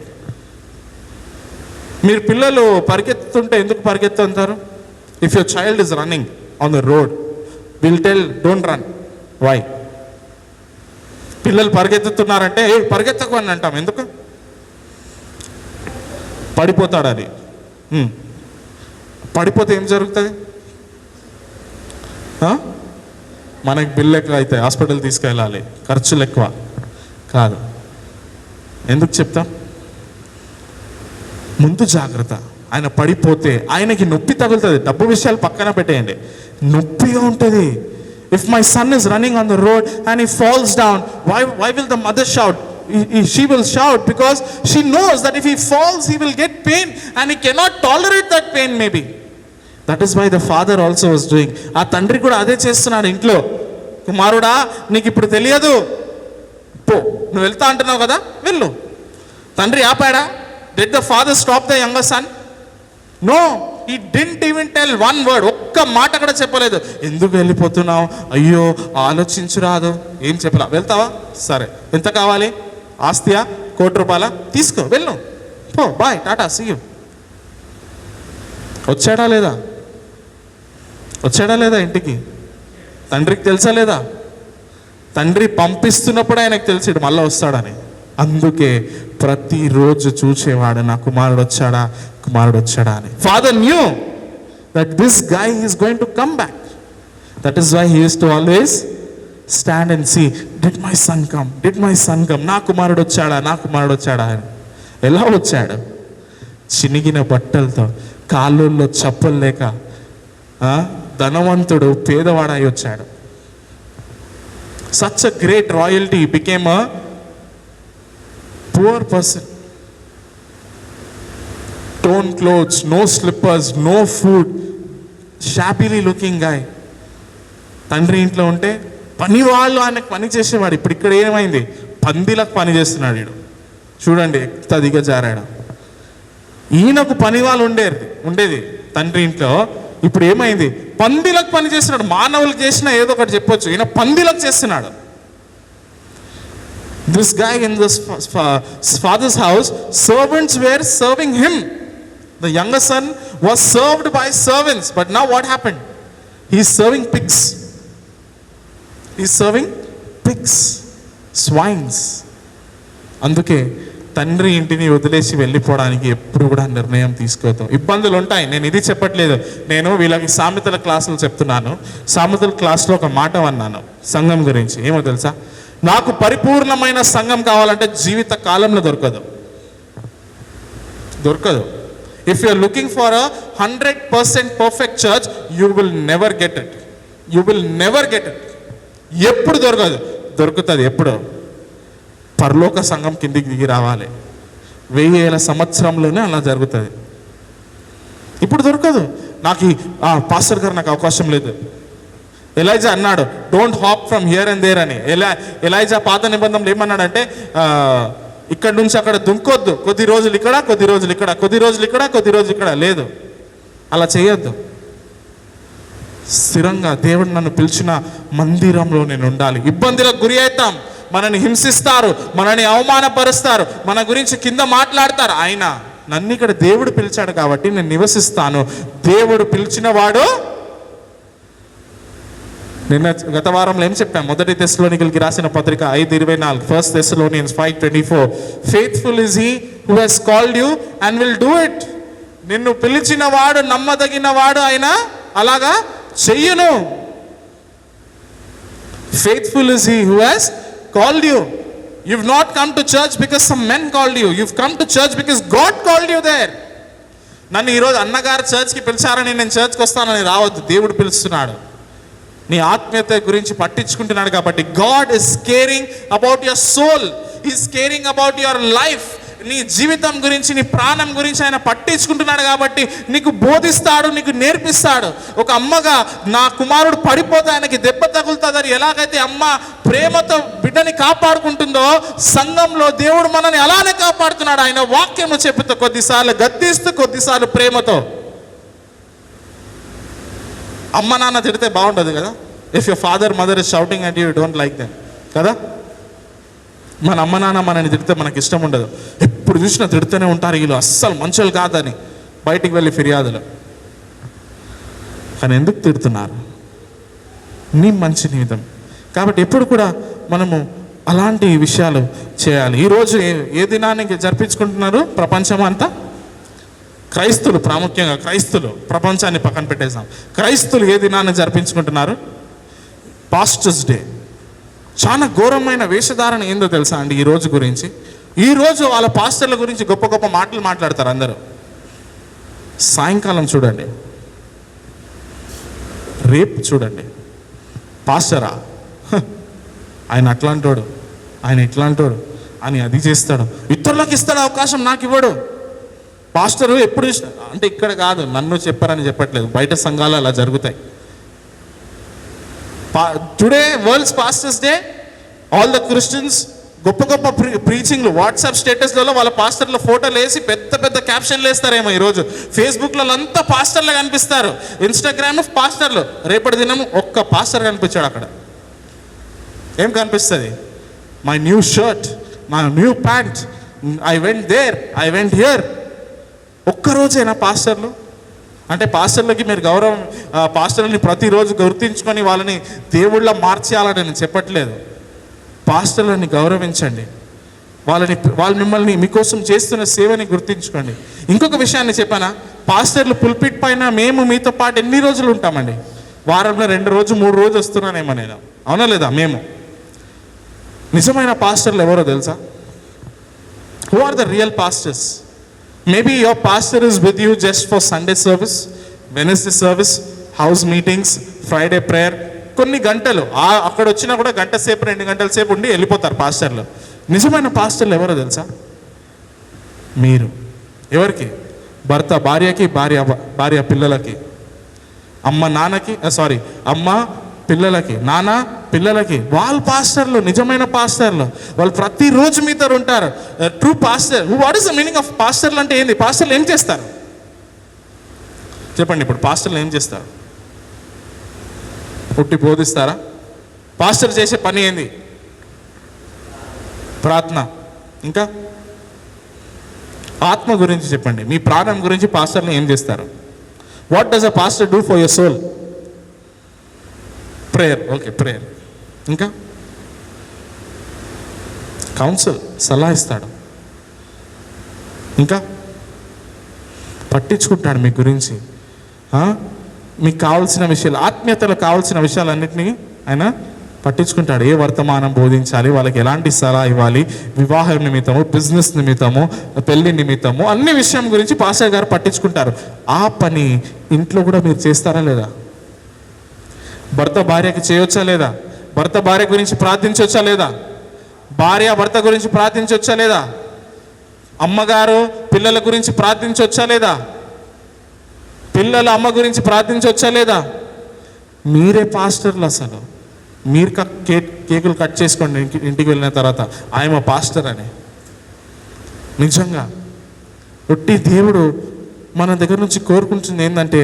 మీరు పిల్లలు పరిగెత్తుంటే ఎందుకు పరిగెత్తుంటారు? If your child is running on the road, will tell don't run. Why? పిల్లలు పరిగెత్తుతున్నారంటే ఏ పరిగెత్తకు అని అంటాం. ఎందుకు? పడిపోతాడు అది. పడిపోతే ఏం జరుగుతుంది? మనకి బిల్లు ఎక్కువ అయితే హాస్పిటల్ తీసుకెళ్ళాలి, ఖర్చులు ఎక్కువ కాదు. ఎందుకు చెప్తాం? ముందు జాగ్రత్త. ఆయన పడిపోతే ఆయనకి నొప్పి తగులుతుంది. డబ్బు విషయాలు పక్కన పెట్టేయండి, నొప్పిగా ఉంటుంది. If my son is running on the road and he falls down, why will the mother shout? She will shout because she knows that if he falls he will get pain and he cannot tolerate that pain maybe. That is why the father also was doing. ఆ తండ్రి కూడా అదే చేస్తున్నాడు ఇంట్లో. కుమారుడా, నీకు ఇప్పుడు తెలియదు, పో, నువ్వు వెళ్తా అంటున్నావు కదా, వెళ్ళు. తండ్రి ఆపాడా? Did the father stop the younger son? No, he didn't even tell one word. ఒక్క మాట కూడా చెప్పలేదు. ఎందుకు వెళ్ళిపోతున్నావు? అయ్యో ఆలోచించురాదు. ఏం చెప్పలా? వెళ్తావా? సరే, ఎంత కావాలి? ఆస్తియా? 1 కోటి రూపాయల? తీసుకో, వెళ్ళు, పో, బాయ్, టాటా, సీ యూ. వచ్చాడా లేదా? వచ్చాడా లేదా ఇంటికి? తండ్రికి తెలుసా లేదా? తండ్రి పంపిస్తున్నప్పుడు ఆయనకు తెలిసాడు మళ్ళీ వస్తాడని. అందుకే ప్రతిరోజు చూసేవాడు, నా కుమారుడు వచ్చాడా, కుమారుడు వచ్చాడా అని. Father knew that this guy is going to come back. That is why he uses to always stand and see, did my son come, did my son come, నా కుమారుడు వచ్చాడా, నా కుమారుడు వచ్చాడా అని. ఎలా వచ్చాడు? చినిగిన బట్టలతో, కాళ్ళల్లో చప్పలు లేక, ధనవంతుడు పేదవాడై వచ్చాడు. Such a great royalty became a poor person. Torn clothes, no slippers, no food, shabbily looking guy. తండ్రి ఇంట్లో ఉంటే పని వాళ్ళు ఆయనకు పని చేసేవాడు. ఇప్పుడు ఇక్కడ ఏమైంది? పందిలకు పని చేస్తున్నాడు వీడు. చూడండి ఎంత దిగజారాడు. ఈయనకు పని వాళ్ళు ఉండేది తండ్రి ఇంట్లో. ఇప్పుడు ఏమైంది? పందిలకు పని చేస్తున్నాడు. మానవులకు చేసినా ఏదో ఒకటి చెప్పొచ్చు, ఈయన పందిలకు చేస్తున్నాడు. This guy in this father's house, servants were serving him. The younger son was served by servants. But now what happened? He is serving pigs. He is serving pigs, swines. అందుకే తండ్రి ఇంటిని వదిలేసి వెళ్ళిపోవడానికి ఎప్పుడు కూడా నిర్ణయం తీసుకోవద్దు. ఇబ్బందులు ఉంటాయి, నేను ఇది చెప్పట్లేదు. నేను వీళ్ళకి సామెతల క్లాసులు చెప్తున్నాను. సామెతల క్లాస్లో ఒక మాట అన్నాను సంఘం గురించి. ఏమో తెలుసా, నాకు పరిపూర్ణమైన సంఘం కావాలంటే జీవిత కాలంలో దొరకదు. If you are looking for 100% perfect church, you will never get it. ఎప్పుడు దొరుకుతుంది ఎప్పుడు? పరలోక సంఘం కిందికి దిగి రావాలి. 1000 సంవత్సరంలోనే అలా జరుగుతుంది. ఇప్పుడు దొరకదు. నాకు పాస్టర్ గారు నాకు అవకాశం లేదు. ఎలైజా అన్నాడు, don't hop from here and there అని. ఎలైజా పాత నిబంధనలు ఏమన్నాడంటే, ఇక్కడ నుంచి అక్కడ దుంకొద్దు, కొద్ది రోజులు ఇక్కడ, కొద్ది రోజులు ఇక్కడ, కొద్ది రోజులు ఇక్కడ, కొద్ది రోజులు ఇక్కడ. లేదు, అలా చేయొద్దు. స్థిరంగా దేవుడు నన్ను పిలిచిన మందిరంలో నేను ఉండాలి. ఇబ్బందులకు గురి అవుతాం, మనని హింసిస్తారు, మనని అవమానపరుస్తారు, మన గురించి కింద మాట్లాడతారు. ఆయన నన్ను ఇక్కడ దేవుడు పిలిచాడు కాబట్టి నేను నివసిస్తాను. దేవుడు పిలిచిన వాడు, నిన్న గత వారంలో ఏం చెప్పాం? 1 థెస్సలోనికీయులకు రాసిన పత్రిక 5:24, 1 Thessalonians 5:24, faithful is he who has called you and will do it. నిన్ను పిలిచిన వాడు నమ్మదగిన వాడు, ఆయన అలాగా చెయ్యును. Faithful is he who has called you. You've not come to church because some men called you. You've come to church because God called you there. నన్ను ఈరోజు అన్నగారు చర్చ్కి పిలిచారని నేను చర్చ్కి వస్తానని రావద్దు. దేవుడు పిలుస్తున్నాడు. నీ ఆత్మీయత గురించి పట్టించుకుంటున్నాడు కాబట్టి. God is caring about your soul. He is caring about your life. నీ జీవితం గురించి, నీ ప్రాణం గురించి ఆయన పట్టించుకుంటున్నాడు కాబట్టి నీకు బోధిస్తాడు, నీకు నేర్పిస్తాడు. ఒక అమ్మగా నా కుమారుడు పడిపోతే ఆయనకి దెబ్బ తగులుతుందని ఎలాగైతే అమ్మ ప్రేమతో బిడ్డని కాపాడుకుంటుందో, సంఘంలో దేవుడు మనల్ని అలానే కాపాడుతున్నాడు. ఆయన వాక్యము చెప్పుతూ, కొద్దిసార్లు గద్దిస్తూ, కొద్దిసార్లు ప్రేమతో. అమ్మ నాన్న తిడితే బాగుండదు కదా. If your father mother is shouting at you, you don't like them కదా. మన అమ్మ నాన్న మనని తిడితే మనకి ఇష్టం ఉండదు. ఎప్పుడు చూసినా తిడుతూనే ఉంటారు, వీళ్ళు అస్సలు మంచోళ్ళు కాదని బయటికి వెళ్ళి ఫిర్యాదులు. కానీ ఎందుకు తిడుతున్నారు? నీ మంచి నిమిత్తం. కాబట్టి ఎప్పుడు కూడా మనము అలాంటి విషయాలు చేయాలి. ఈరోజు ఏ దినానికి జరిపించుకుంటున్నారు ప్రపంచం అంతా? క్రైస్తులు, ప్రాముఖ్యంగా క్రైస్తులు, ప్రపంచాన్ని పక్కన పెట్టేసాం. క్రైస్తులు ఏ దినాన్ని జరిపించుకుంటున్నారు? Pastors day. చాలా ఘోరమైన వేషధారణ ఏందో తెలుసా అండి ఈ రోజు గురించి? ఈరోజు వాళ్ళ పాస్టర్ల గురించి గొప్ప గొప్ప మాటలు మాట్లాడతారు అందరూ. సాయంకాలం చూడండి, రేపు చూడండి, పాస్టరా ఆయన అట్లాంటోడు, ఆయన ఇట్లాంటోడు అని అది చేస్తాడు, ఇతరులకు ఇస్తాడు అవకాశం, నాకు ఇవ్వడు. పాస్టరు ఎప్పుడు అంటే ఇక్కడ కాదు, నన్ను చెప్పారని చెప్పట్లేదు, బయట సంఘాలు అలా జరుగుతాయి. Today world's pastors day, all the Christians గొప్ప గొప్ప ప్రీచింగ్లు వాట్సాప్ స్టేటస్లలో వాళ్ళ పాస్టర్ల ఫోటోలు వేసి పెద్ద పెద్ద క్యాప్షన్లు వేస్తారేమో. ఈరోజు ఫేస్బుక్లో అంతా పాస్టర్లు కనిపిస్తారు, ఇన్స్టాగ్రామ్ పాస్టర్లు. రేపటి దినం ఒక్క పాస్టర్ కనిపించాడు అక్కడ. ఏం కనిపిస్తుంది? My new shirt, my new pant, I went there, I went here. ఒక్కరోజైనా పాస్టర్లు అంటే పాస్టర్లకి మీరు గౌరవం, పాస్టర్లని ప్రతిరోజు గుర్తించుకొని వాళ్ళని దేవుళ్ళ మార్చేయాలని నేను చెప్పట్లేదు. పాస్టర్లని గౌరవించండి, వాళ్ళు మిమ్మల్ని మీకోసం చేస్తున్న సేవని గుర్తించుకోండి. ఇంకొక విషయాన్ని చెప్పానా, పాస్టర్లు పుల్పిట్ పైన మేము మీతో పాటు ఎన్ని రోజులు ఉంటామండి? వారంలో 2 రోజు 3 రోజు వస్తున్నానేమో నేను, అవునా లేదా? మేము నిజమైన పాస్టర్లు ఎవరో తెలుసా? Who are the real pastors? Maybe your pastor is with you just for Sunday service, Wednesday service, house meetings, Friday prayer. కొన్ని గంటలు అక్కడ వచ్చినా కూడా గంట సేపు 2 గంటల సేపు ఉండి వెళ్ళిపోతారు పాస్టర్లు. నిజమైన పాస్టర్లు ఎవరో తెలుసా? మీరు. ఎవరికి? భర్త భార్యకి, భార్య పిల్లలకి, అమ్మ పిల్లలకి, నాన్న పిల్లలకి. వాళ్ళ పాస్టర్లు, నిజమైన పాస్టర్లు. వాళ్ళు ప్రతిరోజు మీతో ఉంటారు. True pastor. What is the meaning of పాస్టర్లు అంటే ఏంది? పాస్టర్లు ఏం చేస్తారు చెప్పండి? ఇప్పుడు పాస్టర్లు ఏం చేస్తారు? పుట్టి బోధిస్తారా? పాస్టర్ చేసే పని ఏంది? ప్రార్థన. ఇంకా ఆత్మ గురించి చెప్పండి. మీ ప్రాణం గురించి పాస్టర్లు ఏం చేస్తారు? What does a pastor do for your soul? Prayer. Okay, prayer. ఇంకా కౌన్సిల్, సలహా ఇస్తాడు. ఇంకా పట్టించుకుంటాడు మీ గురించి. మీకు కావాల్సిన విషయాలు, ఆత్మీయతలో కావాల్సిన విషయాలన్నింటినీ ఆయన పట్టించుకుంటాడు. ఏ వర్తమానం బోధించాలి, వాళ్ళకి ఎలాంటి సలహా ఇవ్వాలి, వివాహం నిమిత్తము, బిజినెస్ నిమిత్తము, పెళ్లి నిమిత్తము, అన్ని విషయం గురించి పాస్టర్ గారు పట్టించుకుంటారు. ఆ పని ఇంట్లో కూడా మీరు చేస్తారా లేదా? భర్త భార్యకి చేయొచ్చా లేదా? భర్త భార్య గురించి ప్రార్థించవచ్చా లేదా? భార్య భర్త గురించి ప్రార్థించవచ్చా లేదా? అమ్మగారు పిల్లల గురించి ప్రార్థించవచ్చా లేదా? పిల్లల అమ్మ గురించి ప్రార్థించవచ్చా లేదా? మీరే పాస్టర్లు. అసలు మీరు కేకులు కట్ చేసుకోండి ఇంటికి వెళ్ళిన తర్వాత, ఆయన పాస్టర్ అని. నిజంగా ఒట్టి దేవుడు మన దగ్గర నుంచి కోరుకుంటుంది ఏంటంటే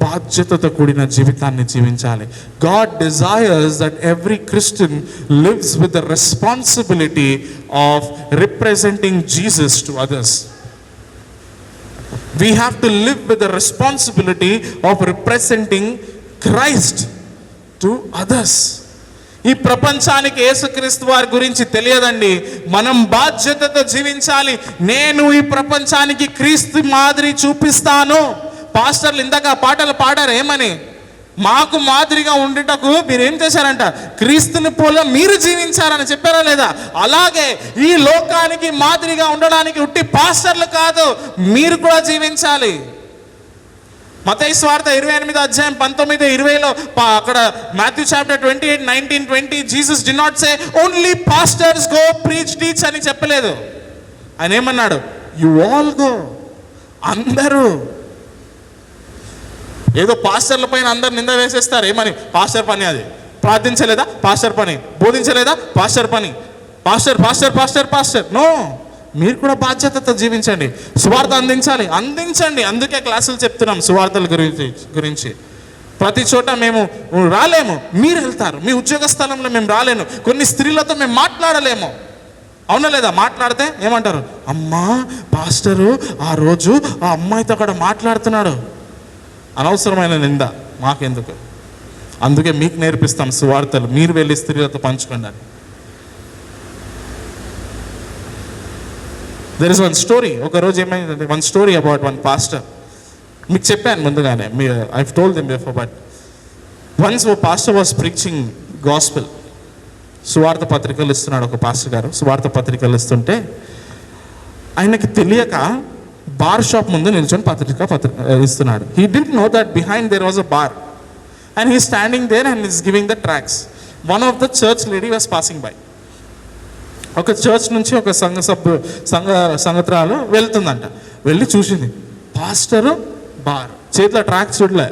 బాధ్యతతో కూడిన జీవితాన్ని జీవించాలి. God desires that every Christian lives with the responsibility of representing Jesus to others. We have to live with the responsibility of representing Christ to others. ఈ ప్రపంచానికి యేసుక్రీస్తు వారి గురించి తెలియదండి. మనం బాధ్యతతో జీవించాలి. నేను ఈ ప్రపంచానికి క్రీస్తు మాదిరి చూపిస్తాను. పాస్టర్లు ఇందాక పాటలు పాడారు ఏమని? మాకు మాదిరిగా ఉండేటకు మీరు ఏం చేశారంట? క్రీస్తుని పోల మీరు జీవించారని చెప్పారా లేదా? అలాగే ఈ లోకానికి మాదిరిగా ఉండడానికి ఉట్టి పాస్టర్లు కాదు, మీరు కూడా జీవించాలి. మత్తయి సువార్త 28:19-20 అక్కడ Matthew chapter 28:19-20 Jesus did not say only pastors go preach teach అని చెప్పలేదు. ఆయన ఏమన్నాడు? You all go. అందరూ. ఏదో పాస్టర్ల పైన అందరు నింద వేసేస్తారు. ఏమని? పాస్టర్ పని అది. ప్రార్థించలేదా? పాస్టర్ పని. బోధించలేదా? పాస్టర్ పని. Pastor pastor pastor pastor. No, మీరు కూడా బాధ్యతతో జీవించండి. సువార్త అందించండి. అందుకే క్లాసులు చెప్తున్నాం సువార్తల గురించి. ప్రతి చోట మేము రాలేము, మీరు వెళ్తారు. మీ ఉద్యోగ స్థలంలో మేము రాలేము, కొన్ని స్త్రీలతో మేము మాట్లాడలేము. అవునా లేదా? మాట్లాడితే ఏమంటారు? అమ్మా పాస్టరు ఆ రోజు ఆ అమ్మాయితో అక్కడ మాట్లాడుతున్నాడు. అనవసరమైన నింద మాకెందుకు? అందుకే మీకు నేర్పిస్తాం సువార్తలు, మీరు వెళ్ళి స్త్రీలతో పంచుకోండి. There is one story. ఒకరోజు ఏమైందంటే, one story about one pastor. మీకు చెప్పాను ముందుగానే, I told them before. But once a pastor was preaching gospel. సువార్త పత్రికలు ఇస్తున్నాడు ఒక పాస్టర్ గారు. సువార్త పత్రికలు ఇస్తుంటే ఆయనకి తెలియక బార్ షాప్ ముందు నిల్చొని పత్రిక ఇస్తున్నాడు. He didn't know that behind there was a bar and he standing there and is giving the tracts. One of the church lady was passing by. ఒక చర్చ్ నుంచి ఒక సంఘత్రాలు వెళ్తుందంట. వెళ్ళి చూసింది పాస్టరు బార్, చేతిలో ట్రాక్ చూడలే.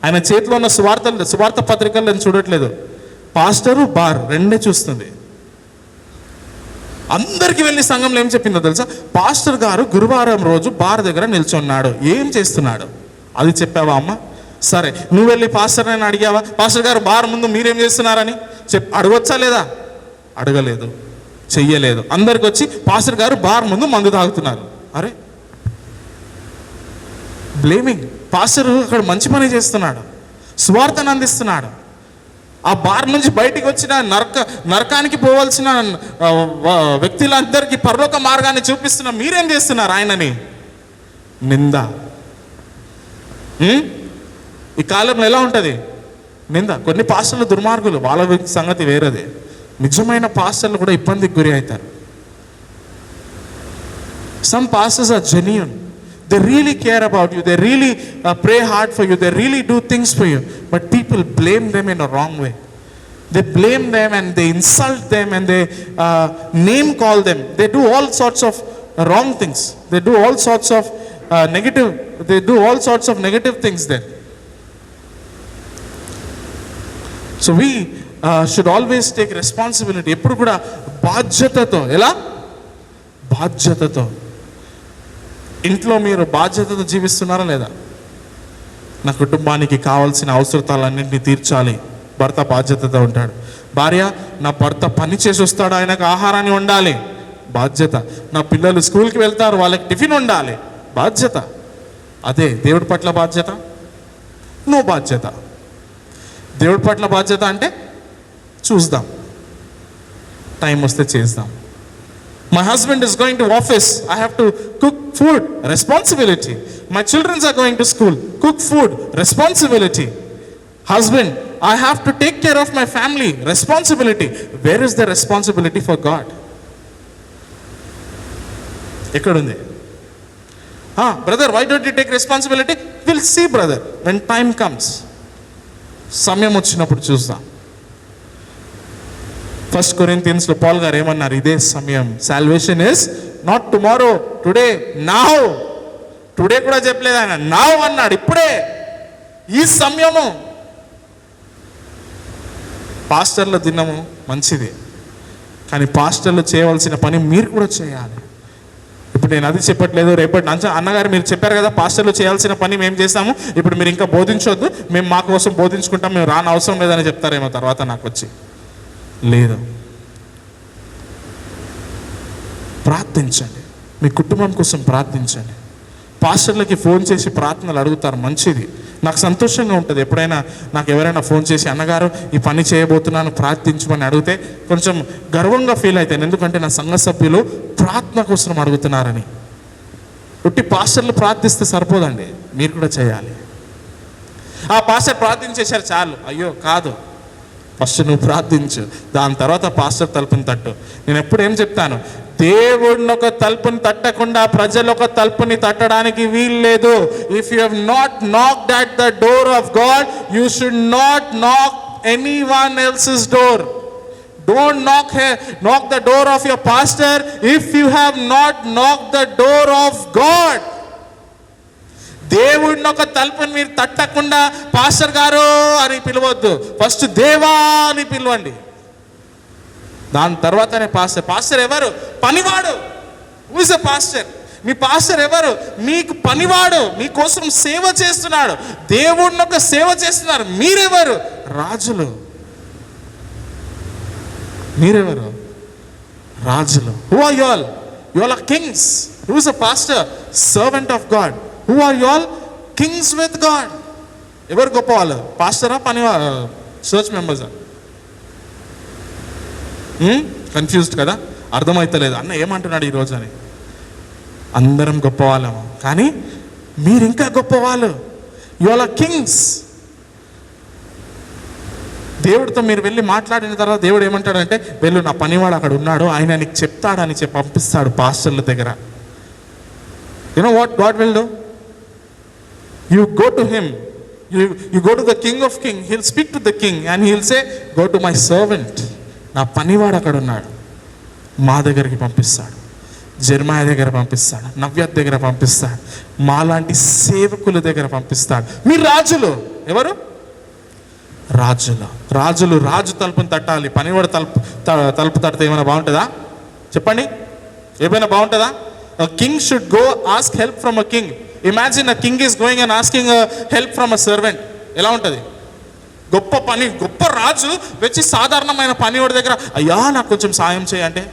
ఆయన చేతిలో ఉన్న సువార్త పత్రికలు చూడట్లేదు. పాస్టరు బార్ రెండే చూస్తుంది. అందరికి వెళ్ళి సంఘంలో ఏం చెప్పిందో తెలుసా? పాస్టర్ గారు గురువారం రోజు బార్ దగ్గర నిల్చున్నాడు, ఏం చేస్తున్నాడు అది చెప్పావా అమ్మ? సరే, నువ్వు వెళ్ళి పాస్టర్ అని అడిగావా? పాస్టర్ గారు బార్ ముందు మీరేం చేస్తున్నారని అడగొచ్చా లేదా? అడగలేదు, చెయ్యలేదు. అందరికి వచ్చి పాస్టర్ గారు బార్ ముందు మందు తాగుతున్నారు. అరే, బ్లేమింగ్. పాస్టర్ అక్కడ మంచి పని చేస్తున్నాడు, సువార్తను అందిస్తున్నాడు. ఆ బార్ నుంచి బయటికి వచ్చిన నరకానికి పోవాల్సిన వ్యక్తులందరికీ పరలోక మార్గాన్ని చూపిస్తున్న మీరేం చేస్తున్నారు ఆయనని? నింద. ఈ కాలంలో ఎలా ఉంటుంది? నింద. కొన్ని పాస్టర్లు దుర్మార్గులు, వాళ్ళ సంగతి వేరేది. నిజమైన పాస్టర్లు కూడా ఇబ్బందికి గురి అవుతారు. Some pastors are genuine. They really care about you. They really pray hard for you. They really do things for you. But people blame them in a wrong way. They blame them and they insult them and they name call them. They do all sorts of wrong things. They do all sorts of negative. They do all sorts of negative things there. So we should always take responsibility. ఎప్పుడు కూడా బాధ్యతతో. ఎలా? బాధ్యతతో. ఇంట్లో మీరు బాధ్యతతో జీవిస్తున్నారా లేదా? నా కుటుంబానికి కావాల్సిన అవసరతాలన్నింటినీ తీర్చాలి. భర్త బాధ్యతతో ఉంటాడు. భార్య, నా భర్త పని చేసి వస్తాడు, ఆయనకు ఆహారాన్ని వండాలి, బాధ్యత. నా పిల్లలు స్కూల్కి వెళ్తారు, వాళ్ళకి టిఫిన్ వండాలి, బాధ్యత. అదే దేవుడి పట్ల బాధ్యత. నో బాధ్యత. దేవుడి పట్ల బాధ్యత అంటే చూద్దాం, టైం వస్తే చేద్దాం. My husband is going to office. I have to cook food. Responsibility. My children are going to school. Cook food. Responsibility. Husband, I have to take care of my family. Responsibility. Where is the responsibility for God? Ekkadundi? Brother, why don't you take responsibility? We'll see, brother, when time comes. సమయం వచ్చినప్పుడు చూద్దాం. First కొరింథియన్స్లో Paul గారు ఏమన్నారు? ఇదే సమయం. Salvation is not tomorrow, today, now. Today కూడా చెప్పలేదు ఆయన, నౌ అన్నాడు. ఇప్పుడే, ఈ సమయము. పాస్టర్ల దినము మంచిది, కానీ పాస్టర్లు చేయవలసిన పని మీరు కూడా చేయాలి. ఇప్పుడు నేను అది చెప్పట్లేదు, రేపటి అన్నగారు మీరు చెప్పారు కదా పాస్టర్లు చేయాల్సిన పని మేము చేస్తాము, ఇప్పుడు మీరు ఇంకా బోధించొద్దు, మేము మా కోసం బోధించుకుంటాం, మేము రాని అవసరం లేదని చెప్తారేమో తర్వాత నాకు వచ్చి. లేదు, ప్రార్థించండి, మీ కుటుంబం కోసం ప్రార్థించండి. పాస్టర్లకి ఫోన్ చేసి ప్రార్థనలు అడుగుతారు, మంచిది. నాకు సంతోషంగా ఉంటుంది ఎప్పుడైనా నాకు ఎవరైనా ఫోన్ చేసి అన్నగారు ఈ పని చేయబోతున్నాను ప్రార్థించమని అడిగితే కొంచెం గర్వంగా ఫీల్ అవుతాను. ఎందుకంటే నా సంఘ సభ్యులు ప్రార్థన కోసం అడుగుతున్నారని. ఉట్టి పాస్టర్లు ప్రార్థిస్తే సరిపోదండి, మీరు కూడా చేయాలి. ఆ పాస్టర్ ప్రార్థించేశారు చాలు, అయ్యో కాదు, ఫస్ట్ నువ్వు ప్రార్థించు, దాని తర్వాత పాస్టర్ తలుపుని తట్టు. నేను ఎప్పుడు ఏం చెప్తాను, దేవుడిని ఒక తలుపుని తట్టకుండా ప్రజలు ఒక తలుపుని తట్టడానికి వీల్లేదు. If you have not knocked at the door of God, you should not knock anyone else's door. Don't knock the door of your pastor if you have not knocked the door of God. దేవుడిని ఒక తలుపుని మీరు తట్టకుండా pastor గారు అని పిలవద్దు, first దేవా అని పిలవండి, దాని తర్వాతనే పాస్టర్. పాస్టర్ ఎవరు? పనివాడు. Who is a pastor? Me pastor ఎవరు? మీకు పనివాడు, మీకోసం సేవ చేస్తున్నాడు, దేవుడిని ఒక సేవ చేస్తున్నారు. మీరెవరు? రాజులు. మీరెవరు? రాజులు. Who are you all? You all are kings. Who is a pastor? Servant of God. Who are you all? Kings with God. ఎవరు గొప్ప వాళ్ళు? పాస్టరా, పనివాడు, చర్చ్ మెంబర్సా? కన్ఫ్యూజ్డ్ కదా, అర్థమవుతలేదు అన్న ఏమంటున్నాడు ఈరోజు అని. అందరం గొప్పవాళ్ళము, కానీ మీరు ఇంకా గొప్పవాళ్ళు. You are kings. దేవుడితో మీరు వెళ్ళి మాట్లాడిన తర్వాత దేవుడు ఏమంటాడంటే, వెళ్ళు, నా పనివాడు అక్కడ ఉన్నాడు, ఆయన నీకు చెప్తాడని చెప్పి పంపిస్తాడు పాస్టర్ల దగ్గర. You know what God will do? You go to him, you go to the king of king, he'll speak to the king and he'll say, go to my servant. నా పనివాడు అక్కడ ఉన్నాడు, మా దగ్గరికి పంపిస్తాడు, జెర్మాయా దగ్గర పంపిస్తాడు, నవ్యత్ దగ్గర పంపిస్తాడు, మాలాంటి సేవకుల దగ్గర పంపిస్తాడు. మీరు రాజులు. ఎవరు? రాజులు. రాజులు రాజు తలుపుని తట్టాలి, పనివాడు తలుపు తడితే ఏమైనా బాగుంటుందా? చెప్పండి, ఏమైనా బాగుంటుందా? A king should go ask help from a king. Imagine a king is going and asking help from a servant. ఎలా ఉంటుంది? గొప్ప రాజు వచ్చి సాధారణమైన పనివాడి దగ్గర, అయ్యా నాకు కొంచెం సాయం చేయంటే,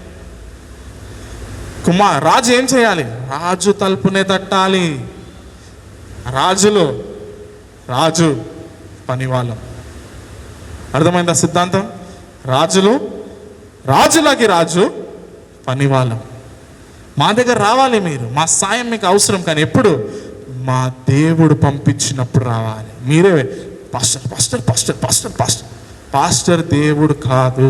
రాజు ఏం చేయాలి? రాజు తలుపునే తట్టాలి. రాజులు, రాజు పనివాళ్ళం. అర్థమైందా సిద్ధాంతం? రాజులు, రాజులకి రాజు, పనివాళ్ళం. మా దగ్గర రావాలి మీరు, మా సాయం మీకు అవసరం, కానీ ఎప్పుడు? మా దేవుడు పంపించినప్పుడు రావాలి. మీరే pastor pastor pastor pastor pastor pastor దేవుడు కాదు.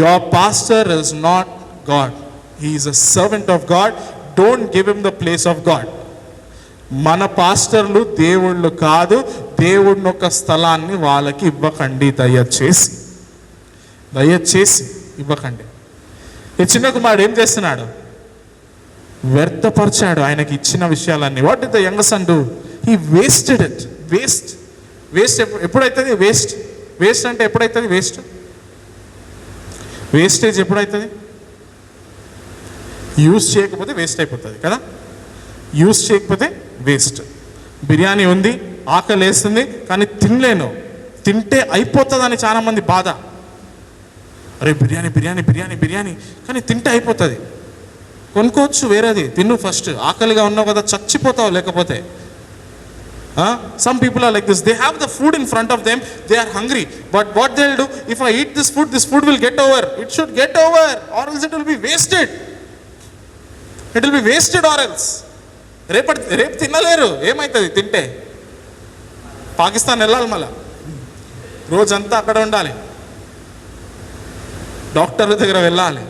Your pastor is not God, he is a servant of God. Don't give him the place of God. మన పాస్టర్లు దేవుళ్ళు కాదు. దేవుడిని ఒక స్థలాన్ని వాళ్ళకి ఇవ్వకండి, దయచేసి ఇవ్వకండి. ఈ చిన్న కుమారుడు ఏం చేస్తున్నాడు? వ్యర్థపరిచాడు ఆయనకి ఇచ్చిన విషయాలన్నీ. What did the young son do? He wasted it. Waste ఎప్పుడైతుంది? వేస్ట్ అంటే ఎప్పుడైతుంది? వేస్టేజ్ ఎప్పుడైతుంది? యూజ్ చేయకపోతే వేస్ట్ అయిపోతుంది కదా. యూజ్ చేయకపోతే వేస్ట్. బిర్యానీ ఉంది, ఆకలి వేస్తుంది, కానీ తినలేను, తింటే అయిపోతుందని చాలామంది బాధ. అరే బిర్యానీ బిర్యానీ బిర్యానీ బిర్యానీ, కానీ తింటే అయిపోతుంది, కొనుక్కోవచ్చు వేరేది, తిన్ను ఫస్ట్. ఆకలిగా ఉన్నావు కదా, చచ్చిపోతావు లేకపోతే. Some people are like this. They have the food in front of them, they are hungry, but what they'll do, if I eat this food will get over. It should get over, or else it will be wasted. It will be wasted or else. రేపు తినలేరు. ఏమవుతుంది తింటే? పాకిస్తాన్ వెళ్ళాలి, మళ్ళా రోజంతా అక్కడ ఉండాలి, doctor దగ్గర వెళ్ళాలి,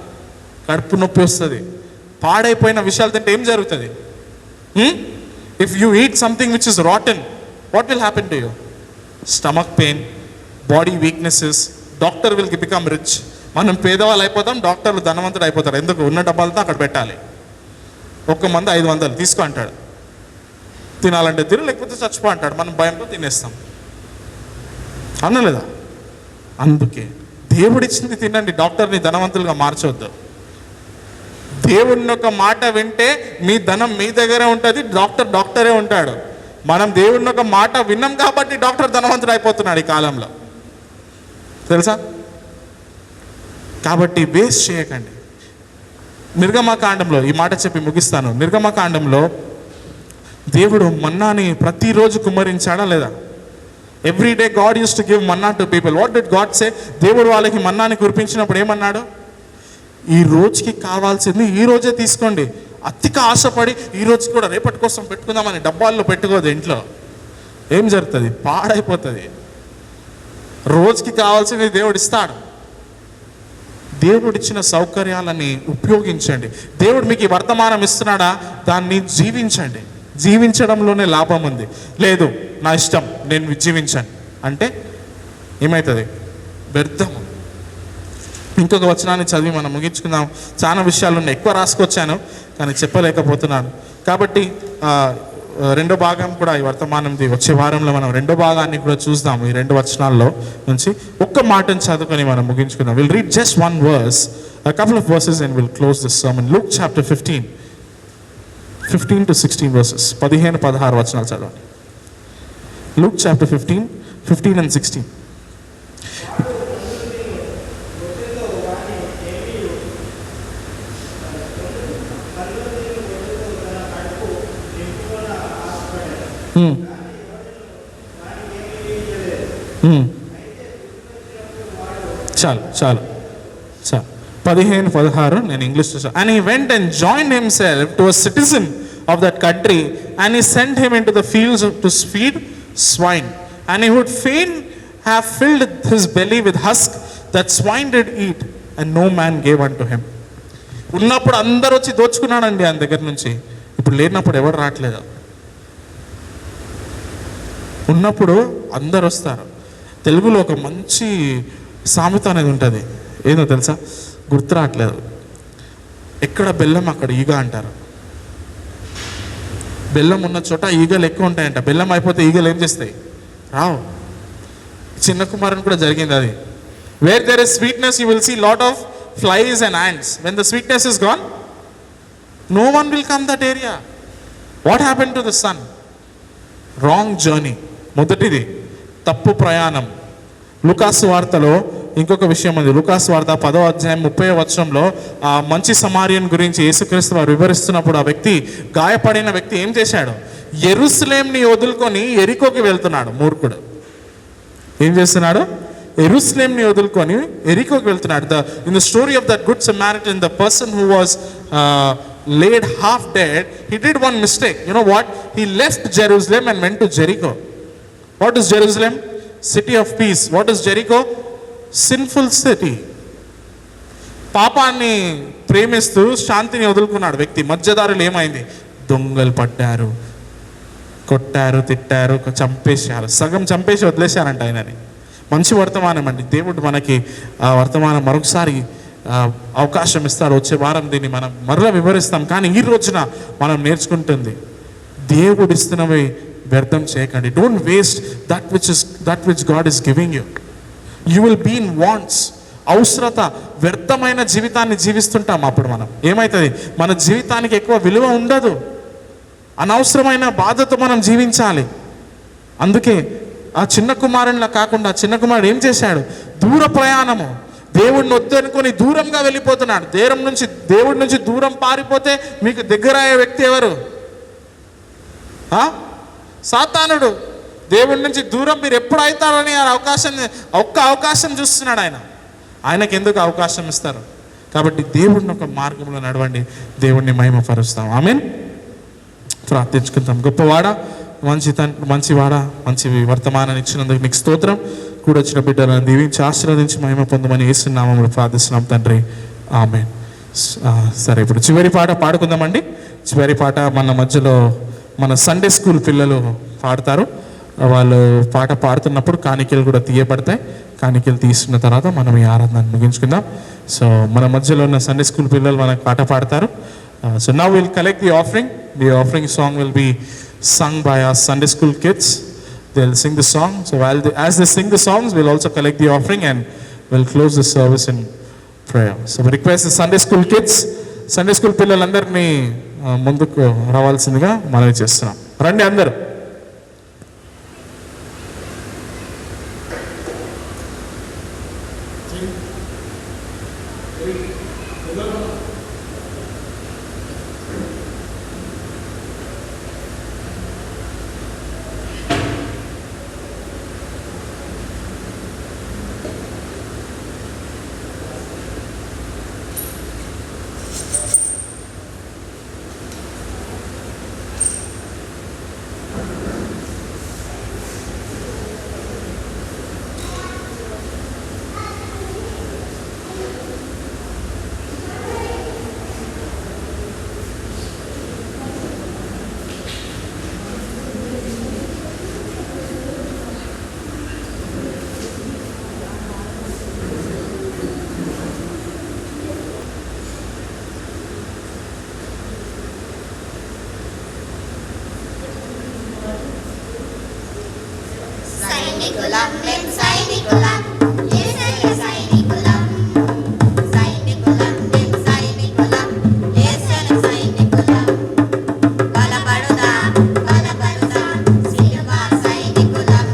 కడుపు నొప్పి వస్తుంది. పాడైపోయిన విషయాలు తింటే ఏం జరుగుతుంది? If you eat something which is rotten, what will happen to you? Stomach pain, body weaknesses, doctor will become rich. మనం పేదవాళ్ళు అయిపోతాం, డాక్టర్లు ధనవంతుడు అయిపోతారు. ఎందుకు? ఉన్న డబ్బాలతో అక్కడ పెట్టాలి. ఒక్క మంది 500 తీసుకో అంటాడు. తినాలంటే తిను, లేకపోతే చచ్చిపో అంటాడు. మనం భయంతో తినేస్తాం. అనలేదా? అందుకే దేవుడిచ్చింది తినండి, డాక్టర్ని ధనవంతులుగా మార్చవద్దు. దేవుని ఒక మాట వింటే మీ ధనం మీ దగ్గరే ఉంటుంది, డాక్టరే ఉంటాడు. మనం దేవుని ఒక మాట విన్నాం కాబట్టి డాక్టర్ ధనవంతుడు అయిపోతున్నాడు ఈ కాలంలో, తెలుసా? కాబట్టి వేస్ట్ చేయకండి. నిర్గమకాండంలో ఈ మాట చెప్పి ముగిస్తాను. నిర్గమకాండంలో దేవుడు మన్నాని ప్రతిరోజు కుమ్మరించాడా లేదా? Every day God use to give Manna to people. What did God సే? దేవుడు వాళ్ళకి మన్నాని కురిపించినప్పుడు ఏమన్నాడు? ఈ రోజుకి కావాల్సింది ఈ రోజే తీసుకోండి. అతిగా ఆశపడి ఈ రోజు కూడా రేపటి కోసం పెట్టుకుందామని డబ్బాల్లో పెట్టుకోదు. ఇంట్లో ఏం జరుగుతుంది? పాడైపోతుంది. రోజుకి కావాల్సింది దేవుడు ఇస్తాడు. దేవుడిచ్చిన సౌకర్యాలని ఉపయోగించండి. దేవుడు మీకు ఈ వర్తమానం ఇస్తున్నాడా, దాన్ని జీవించండి. జీవించడంలోనే లాభం ఉంది. లేదు నా ఇష్టం నేను జీవించాను అంటే ఏమవుతుంది? వ్యర్థము. ఇంకొక వచనాన్ని చదివి మనం ముగించుకుందాం. చాలా విషయాలు ఉన్నాయి, ఎక్కువ రాసుకొచ్చాను కానీ చెప్పలేకపోతున్నాను. కాబట్టి రెండో భాగం కూడా ఈ వర్తమానంది వచ్చే వారంలో మనం రెండో భాగాన్ని కూడా చూద్దాం. ఈ 2 వచనాల్లో నుంచి ఒక్క మాటను చదువుకొని మనం ముగించుకుందాం. Will read just 1 verse, a couple of verses and we'll close this sermon. Luke chapter 15 to 16 verses. 15-16 వచనాలు చదవండి. Luke chapter 15 and 16. చాలు 15-16 నేను ఇంగ్లీష్ చూసాను. And he went and joined himself to a citizen of that country, and he sent him into the fields to feed swine. And he would fain have filled his belly with husk that swine did eat, and no man gave unto him. ఉన్నప్పుడు అందరూ వచ్చి దోచుకున్నాడండి ఆయన దగ్గర నుంచి. ఇప్పుడు లేనప్పుడు ఎవరు రావట్లేదు. ఉన్నప్పుడు అందరు వస్తారు. తెలుగులో ఒక మంచి సామెత అనేది ఉంటుంది. ఏదో తెలుసా? గుర్తు రావట్లేదు. ఎక్కడ బెల్లం అక్కడ ఈగ అంటారు. బెల్లం ఉన్న చోట ఈగలు ఎక్కువ ఉంటాయంట. బెల్లం అయిపోతే ఈగలు ఏం చేస్తాయి? రావు. చిన్న కుమారుని కూడా జరిగింది అది. Where there is sweetness you will see lot of flies and ants. When the sweetness is gone, no one will come that area. What happen to the son? Wrong journey. మొదటిది తప్పు ప్రయాణం. లూకాసు వార్తలో ఇంకొక విషయం ఉంది. లూకాసు వార్త 10వ అధ్యాయం 30వ వచనంలో ఆ మంచి సమారియన్ గురించి యేసుక్రీస్తు వారు వివరిస్తున్నప్పుడు, ఆ వ్యక్తి, గాయపడిన వ్యక్తి ఏం చేశాడు? యెరూషలేంని వదులుకొని ఎరికోకి వెళ్తున్నాడు. మూర్ఖుడు ఏం చేస్తున్నాడు? యెరూషలేంని వదులుకొని ఎరికోకి వెళ్తున్నాడు. In the story of that good Samaritan, the person who was laid half dead, he did one mistake. You know what? He left Jerusalem and went to Jericho. What is Jerusalem? City of peace. What is Jericho? Sinful city. పాపాన్ని ప్రేమిస్తూ శాంతిని వదులుకున్నాడు వ్యక్తి. మధ్యదారులు ఏమైంది? దొంగలు పడ్డారు, కొట్టారు, తిట్టారు, చంపేశారు. సగం చంపేసి వదిలేశారంట ఆయనని. మంచి వర్తమానం అండి. దేవుడు మనకి ఆ వర్తమానం మరొకసారి అవకాశం ఇస్తాడు. వచ్చే వారం దీన్ని మనం మరలా వివరిస్తాం. కానీ ఈ రోజున మనం నేర్చుకుంటుంది, దేవుడు ఇస్తున్నవి వ్యర్థం చేయకండి. Don't waste that which God is giving you. You will be in wants. అవసరత, వ్యర్థమైన జీవితాన్ని జీవిస్తుంటాం. అప్పుడు మనం ఏమవుతుంది? మన జీవితానికి ఎక్కువ విలువ ఉండదు. అనవసరమైన బాధతో మనం జీవించాలి. అందుకే ఆ చిన్న కుమారునిలా కాకుండా, చిన్న కుమారుడు ఏం చేశాడు? దూర ప్రయాణము. దేవుడిని వద్దనుకొని దూరంగా వెళ్ళిపోతున్నాడు. దేవుడి నుంచి దూరం పారిపోతే మీకు దగ్గర అయ్యే వ్యక్తి ఎవరు? సాతానుడు. దేవుడి నుంచి దూరం మీరు ఎప్పుడు అవుతారని ఒక్క అవకాశం చూస్తున్నాడు ఆయన. ఆయనకి ఎందుకు అవకాశం ఇస్తారు? కాబట్టి దేవుడిని ఒక మార్గంలో నడవండి, దేవుడిని మహిమపరుస్తాం. ఆమేన్. ప్రార్థించుకుందాం. గొప్పవాడా, మంచివాడా, మంచి వర్తమానాన్ని ఇచ్చినందుకు నీకు స్తోత్రం. కూడా వచ్చిన బిడ్డలను దీవించి ఆశీర్వదించి మహిమ పొందమని యేసు నామములో ప్రార్థిస్తున్నాం తండ్రి. ఆమేన్. సరే, ఇప్పుడు చివరి పాట పాడుకుందామండి. చివరి పాట మన మధ్యలో మన సండే స్కూల్ పిల్లలు పాడతారు. వాళ్ళు పాట పాడుతున్నప్పుడు కాணிకలు కూడా తీయబడతాయి. కాணிకలు తీసుకున్న తర్వాత మనం ఈ ఆరాధనను ముగించుకుందాం. సో మన మధ్యలో ఉన్న సండే స్కూల్ పిల్లలు మనకు పాట పాడతారు. So now we'll collect the offering. The offering song will be sung by our Sunday school kids. They'll sing the song. So as they sing the songs, we'll also collect the offering and we'll close the service in prayer. So we request the Sunday school kids, Sunday school పిల్లలందరినీ ముందుకు రావాల్సిందిగా మనవి చేస్తున్నాం. రండి అందరూ. సైనికులం మేం సైనికులం యేసయ్య సైనికులం సైనికులం మేం సైనికులం యేసయ్య సైనికులం బలపడుదాం బలపరుదాం సిలువ సైనికులం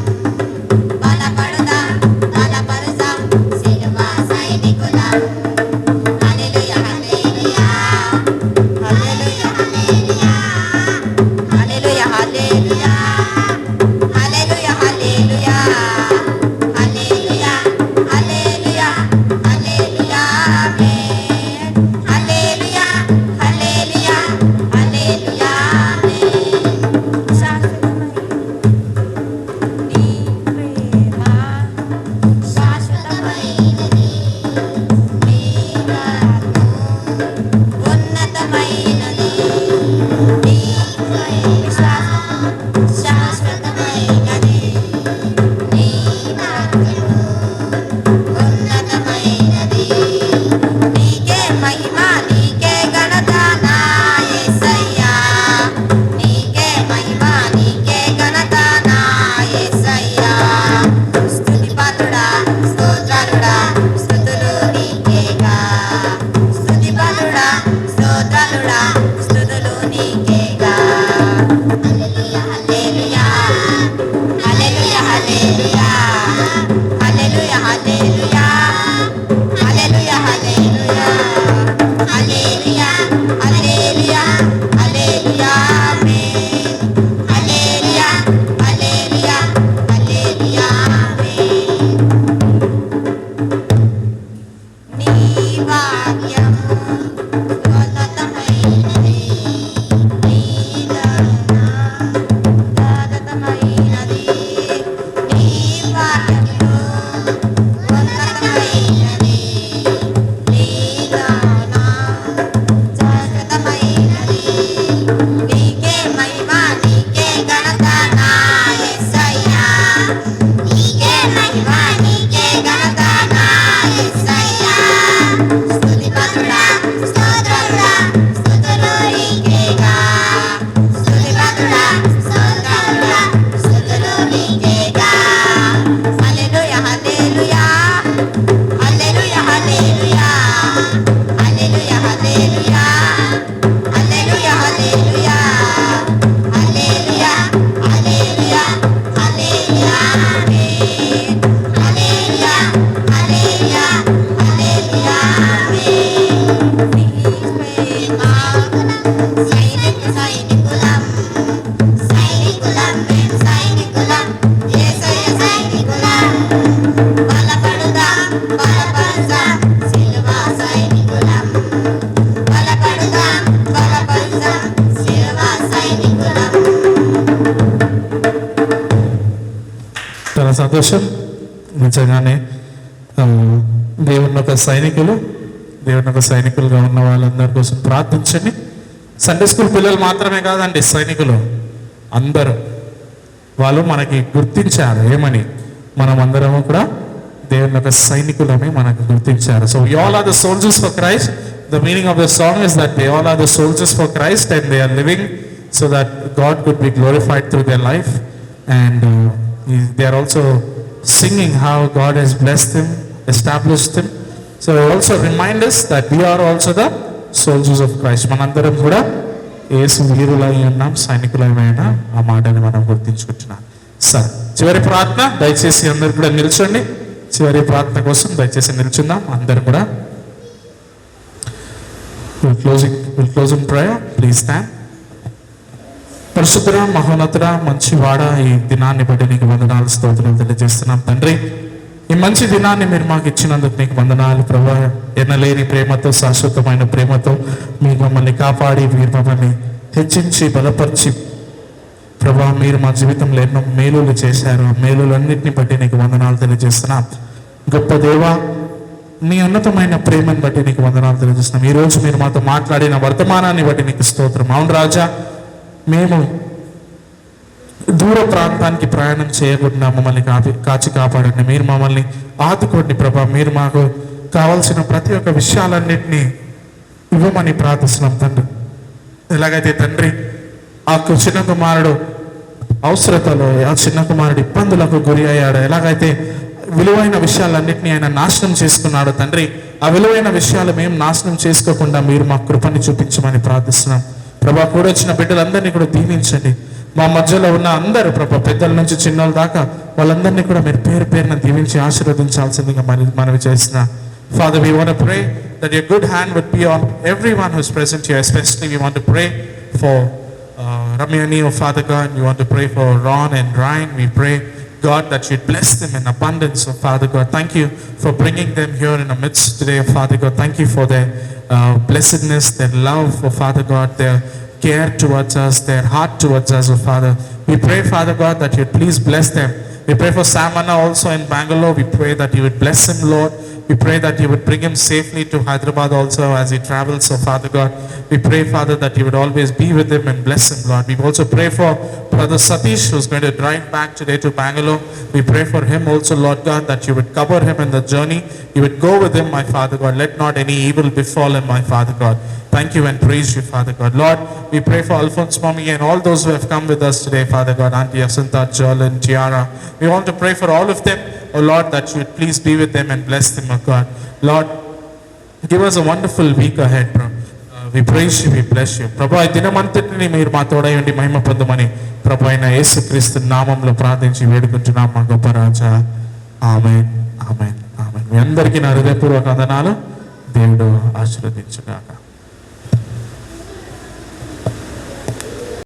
బలపడుదాం బలపరుదాం సిలువ సైనికులం హల్లెలూయా హల్లెలూయా హల్లెలూయా హల్లెలూయా హల్లెలూయా సంతోషం. నిజంగానే దేవుని యొక్క సైనికులుగా ఉన్న వాళ్ళందరి కోసం ప్రార్థించండి. సండే స్కూల్ పిల్లలు మాత్రమే కాదండి సైనికులు, అందరూ వాళ్ళు మనకి గుర్తించారు ఏమని, మనం అందరము కూడా దేవుని యొక్క సైనికులని మనకు గుర్తించారు. So we all are the soldiers for Christ. The meaning of the song is that they all are the soldiers for Christ and they are living so that God could be glorified through their life, and they are also singing how God has blessed them, established them. So they also remind us that we are also the soldiers of Christ. మనందరం కూడా యేసు వీరులై ఉన్నాం, సైనికులమైనా ఆ మాటని మనం గుర్తించుకుంటున్నాం. సరే, చివరి ప్రార్థన దయచేసి అందరు కూడా నిల్చోండి. చివరి ప్రార్థన కోసం దయచేసి నిల్చుందాం అందరు కూడా. We'll close in prayer. Please stand. పరిశుద్ధుడా, మహోన్నతుడా, మంచివాడ, ఈ దినాన్ని బట్టి నీకు వందనాలు, స్తోత్రాలు తెలియజేస్తున్నాం తండ్రి. ఈ మంచి దినాన్ని మీరు మాకు ఇచ్చినందుకు నీకు వందనాలు ప్రభా. ఎన్నలేని ప్రేమతో, శాశ్వతమైన ప్రేమతో మీరు మమ్మల్ని కాపాడి, మీరు మమ్మల్ని హెచ్చించి, బలపరిచి ప్రభా, మీరు మా జీవితంలో ఎన్నో మేలులు చేశారు. ఆ మేలులన్నింటినీ బట్టి నీకు వందనాలు తెలియజేస్తున్నాం. గొప్ప దేవా, నీ ఉన్నతమైన ప్రేమను బట్టి నీకు వందనాలు తెలియజేస్తున్నాం. ఈరోజు మీరు మాతో మాట్లాడిన వర్తమానాన్ని బట్టి నీకు స్తోత్రం. అవును రాజా, మేము దూర ప్రాంతానికి ప్రయాణం చేయకుండా మమ్మల్ని కాచి కాపాడండి. మీరు మమ్మల్ని ఆదుకోండి ప్రభా. మీరు మాకు కావాల్సిన ప్రతి ఒక్క విషయాలన్నింటినీ ఇవ్వమని ప్రార్థిస్తున్నాం తండ్రి. ఎలాగైతే తండ్రి ఆ చిన్న కుమారుడు అవసరతలో, ఆ చిన్న కుమారుడు ఇబ్బందులకు గురి అయ్యాడు, ఎలాగైతే విలువైన విషయాలన్నింటినీ ఆయన నాశనం చేసుకున్నాడు తండ్రి, ఆ విలువైన విషయాలు మేము నాశనం చేసుకోకుండా మీరు మా కృపని చూపించమని ప్రార్థిస్తున్నాం ప్రభా. కూడా వచ్చిన బిడ్డలందరినీ కూడా దీవించండి. మా మధ్యలో ఉన్న అందరూ ప్రభా, పెద్దల నుంచి చిన్నోళ్ళ దాకా వాళ్ళందరినీ కూడా మీరు పేరు పేరున దీవించి ఆశీర్వదించాల్సిందిగా మనవి చేస్తున్నా. Father, we want to pray that your good hand would be on everyone who's present here. Especially we want to pray for Ramyani, oh Father God. We want to pray for Ron and Ryan. We pray, God, that you'd bless them in abundance, oh Father God. Thank you for bringing them here in our midst today, oh Father God. Thank you for their blessedness, their love, oh Father God, their care towards us, their heart towards us, oh Father. We pray, Father God, that you'd please bless them. We pray for Samana also in Bangalore. We pray that you would bless him, Lord. We pray that you would bring him safely to Hyderabad also as he travels, so Father God. We pray, Father, that you would always be with him and bless him, Lord. We also pray for Brother Satish, who's going to drive back today to Bangalore. We pray for him also, Lord God, that you would cover him in the journey. You would go with him, my Father God. Let not any evil befall him, my Father God. Thank you and praise you, Father God. Lord, we pray for Alphonse Mommy and all those who have come with us today, Father God. Auntie Asanta, Jolin, Tiara. We want to pray for all of them, oh Lord, that you would please be with them and bless them, oh God. Lord, give us a wonderful week ahead, bro. We praise you, we bless you. ప్రభు, ఈ దినమంతటిని మీరు మా తోడై ఉండి మహిమ పొందమని ప్రభు అయిన యేసుక్రీస్తు నామంలో ప్రార్థించి వేడుకుంటున్నాం మా గొప్ప రాజా. ఆమేన్, ఆమేన్, ఆమేన్. మీ అందరికీ నా హృదయపూర్వక వందనాలు. దేవుడు ఆశీర్వదించుగాక.